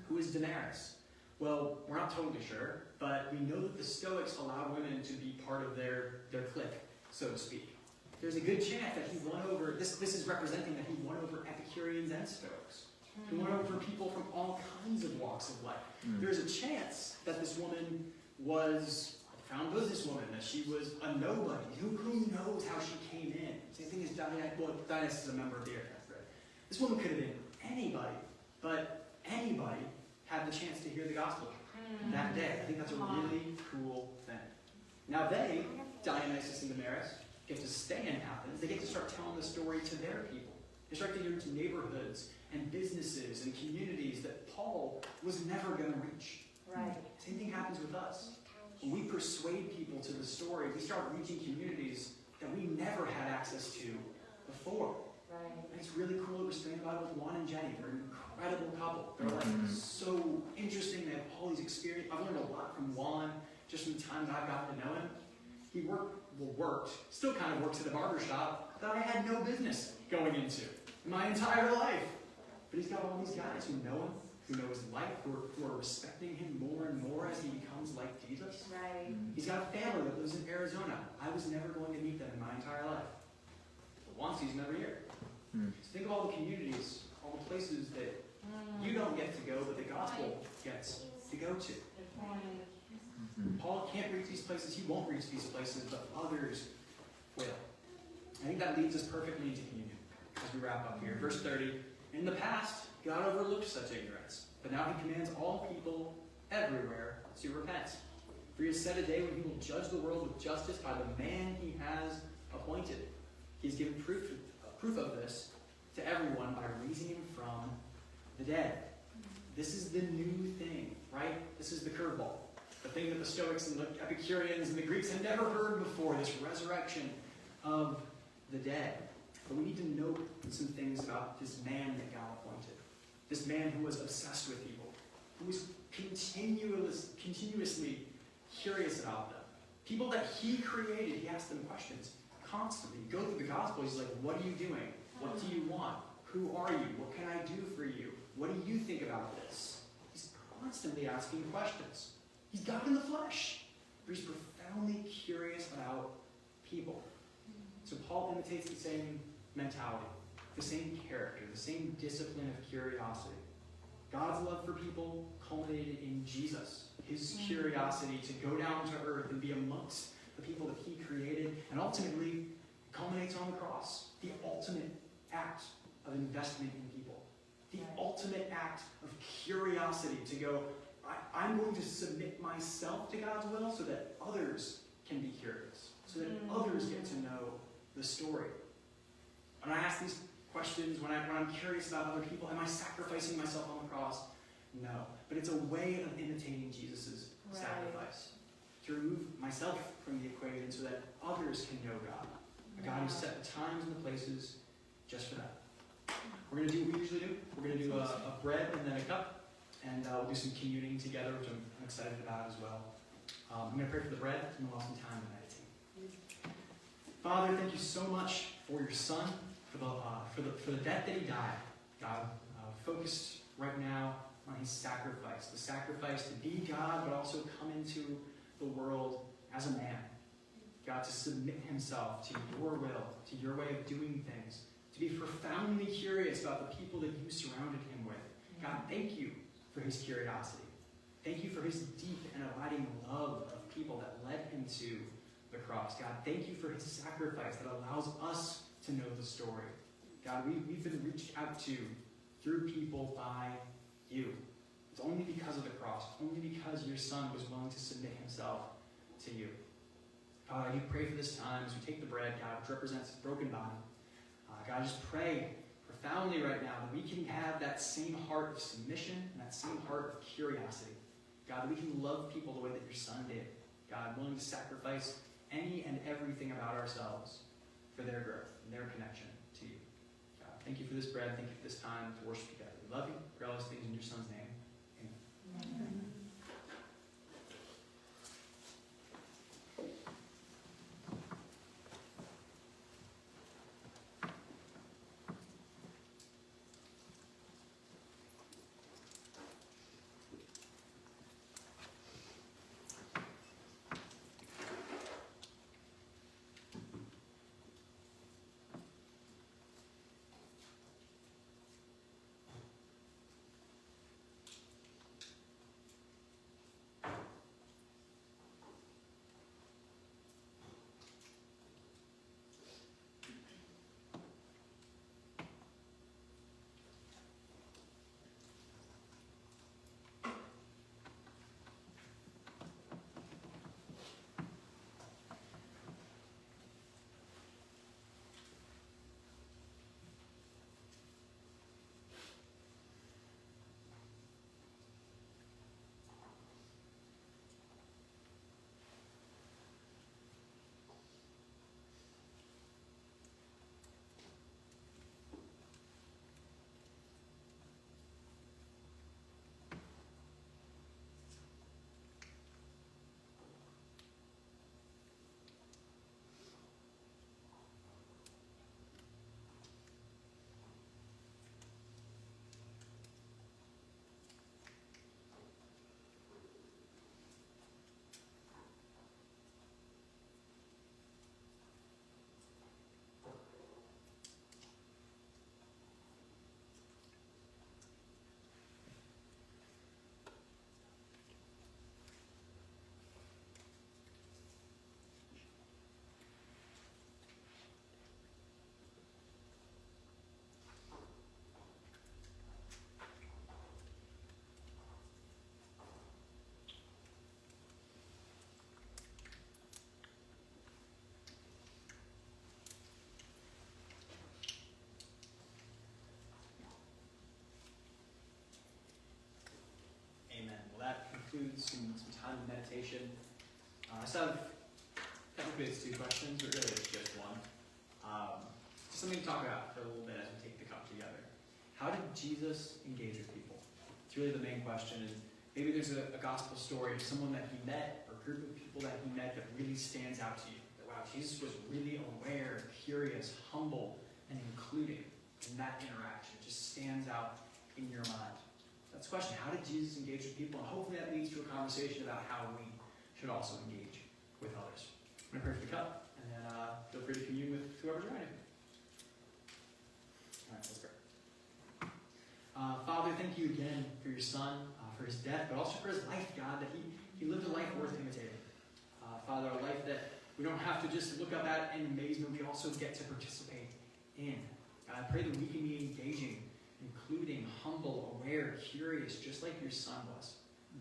Who is Damaris? Well, we're not totally sure, but we know that the Stoics allowed women to be part of their clique, so to speak. There's a good chance that he won over, this is representing that he won over Epicureans and Stoics. He won over people from all kinds of walks of life. There's a chance that this woman was a profound businesswoman, that she was a nobody. Who knows how she came in? Same thing as Dionysus. Well, Dionysus is a member of the Areopagus, right? This woman could have been anybody, but anybody had the chance to hear the gospel that day. I think that's a really cool thing. Now they, Dionysus and Damaris, get to stay in Athens. They get to start telling the story to their people. They start to get into neighborhoods and businesses and communities that Paul was never going to reach. Right. Same thing happens with us. When we persuade people to the story, we start reaching communities that we never had access to before. Right. And it's really cool that we're studying about it with Juan and Jenny. They're an incredible couple. They're so interesting. They have all these experiences. I've learned a lot from Juan just from the time that I've gotten to know him. He still kind of works at a barbershop that I had no business going into my entire life. But he's got all these guys who know him, who know his life, who are respecting him more and more as he becomes like Jesus. Right. He's got a family that lives in Arizona. I was never going to meet them in my entire life. But once he's never here. So think of all the communities, all the places that you don't get to go, but the gospel gets to go to. Good point. Paul can't reach these places, he won't reach these places, but others will. I think that leads us perfectly into communion as we wrap up here. Verse 30, in the past, God overlooked such ignorance, but now he commands all people everywhere to repent. For he has set a day when he will judge the world with justice by the man he has appointed. He has given proof of this to everyone by raising him from the dead. This is the new thing, right? This is the curveball. The thing that the Stoics and the Epicureans and the Greeks had never heard before, this resurrection of the dead. But we need to note some things about this man that God appointed. This man who was obsessed with people, who was continuously curious about them. People that he created, he asked them questions constantly. You go through the Gospels, he's like, what are you doing? What do you want? Who are you? What can I do for you? What do you think about this? He's constantly asking questions. He's God in the flesh, but he's profoundly curious about people. So Paul imitates the same mentality, the same character, the same discipline of curiosity. God's love for people culminated in Jesus, his curiosity to go down to earth and be amongst the people that he created, and ultimately culminates on the cross, the ultimate act of investment in people, the ultimate act of curiosity to go, I'm going to submit myself to God's will so that others can be curious, so that others get to know the story. When I ask these questions, when I'm curious about other people, am I sacrificing myself on the cross? No. But it's a way of imitating Jesus' sacrifice. To remove myself from the equation so that others can know God. A God who set the times and the places just for that. We're going to do what we usually do. We're going to do a bread and then a cup. And we'll do some communing together, which I'm excited about as well. I'm going to pray for the bread, and we'll have some time to meditate. Father, thank you so much for your Son, for the death that he died. God, focused right now on his sacrifice. The sacrifice to be God, but also come into the world as a man. God, to submit himself to your will, to your way of doing things, to be profoundly curious about the people that you surrounded him with. God, thank you for his curiosity. Thank you for his deep and abiding love of people that led him to the cross. God, thank you for his sacrifice that allows us to know the story. God, we've been reached out to through people by you. It's only because of the cross, only because your Son was willing to submit himself to you. God, I do pray for this time as we take the bread, God, which represents a broken body. God, I just pray profoundly right now that we can have that same heart of submission and that same heart of curiosity. God, that we can love people the way that your Son did. God, willing to sacrifice any and everything about ourselves for their growth and their connection to you. God, thank you for this bread. Thank you for this time to worship together. We love you. Pray all these things in your Son's name. Amen. Includes some time of meditation. I just have, technically it's 2 questions, but really it's just one. Just something to talk about for a little bit as we take the cup together. how did Jesus engage with people? It's really the main question. And maybe there's a gospel story of someone that he met, or a group of people that he met that really stands out to you. That, wow, Jesus was really aware, curious, humble, and including. And that interaction just stands out in your mind. That's the question. How did Jesus engage with people? And hopefully that leads to a conversation about how we should also engage with others. I'm going to pray for the cup, and then feel free to commune with whoever's writing. All right, let's pray. Father, thank you again for your son, for his death, but also for his life, God, that he lived a life worth imitating. Father, a life that we don't have to just look up at in amazement, we also get to participate in. God, I pray that we can be engaging, including, humble, aware, curious, just like your son was.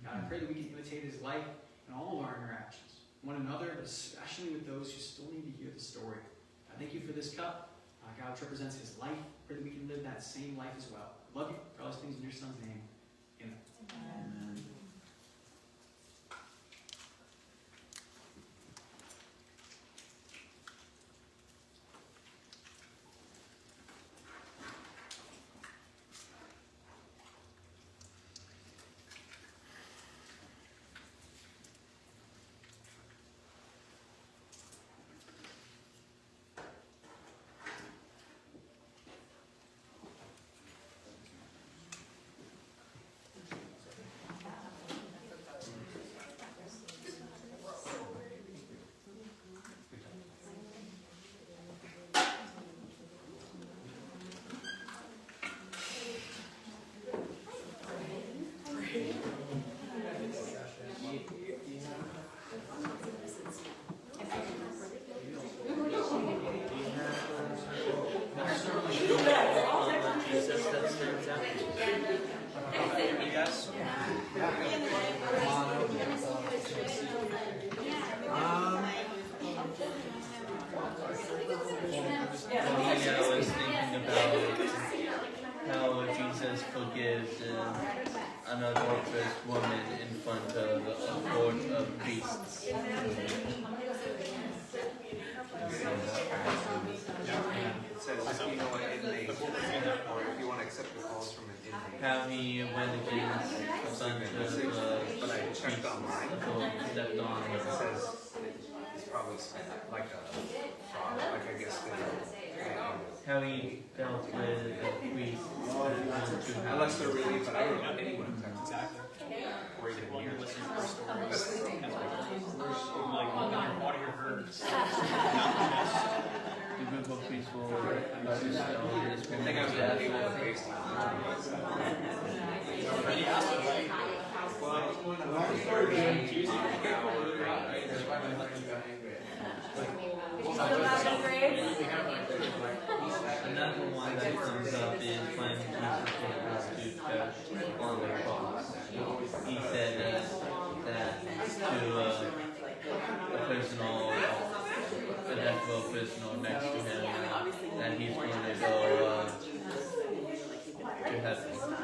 God, I pray that we can imitate his life in all of our interactions, one another, but especially with those who still need to hear the story. God, thank you for this cup, God, which represents his life. I pray that we can live that same life as well. Love you. For all these things in your son's name. Amen. Amen. Forgives an adulterous woman in front of a court of priests. It says if you know an inmate, or if you want to accept the calls from an inmate. How he went against a bunch of but I checked online. Stepped on. It says it's probably like a fraud, like I guess how he dealt with a priest. Unless they're really, but I don't know anyone Exactly. or even While here. you're listening to our stories, that's like water your herds. The group of priests will assist I think I was really well based Another one that comes up is when Jesus was asked to touch on the cross. He said that to a personal, a death row personal next to him, that he's going to go to heaven.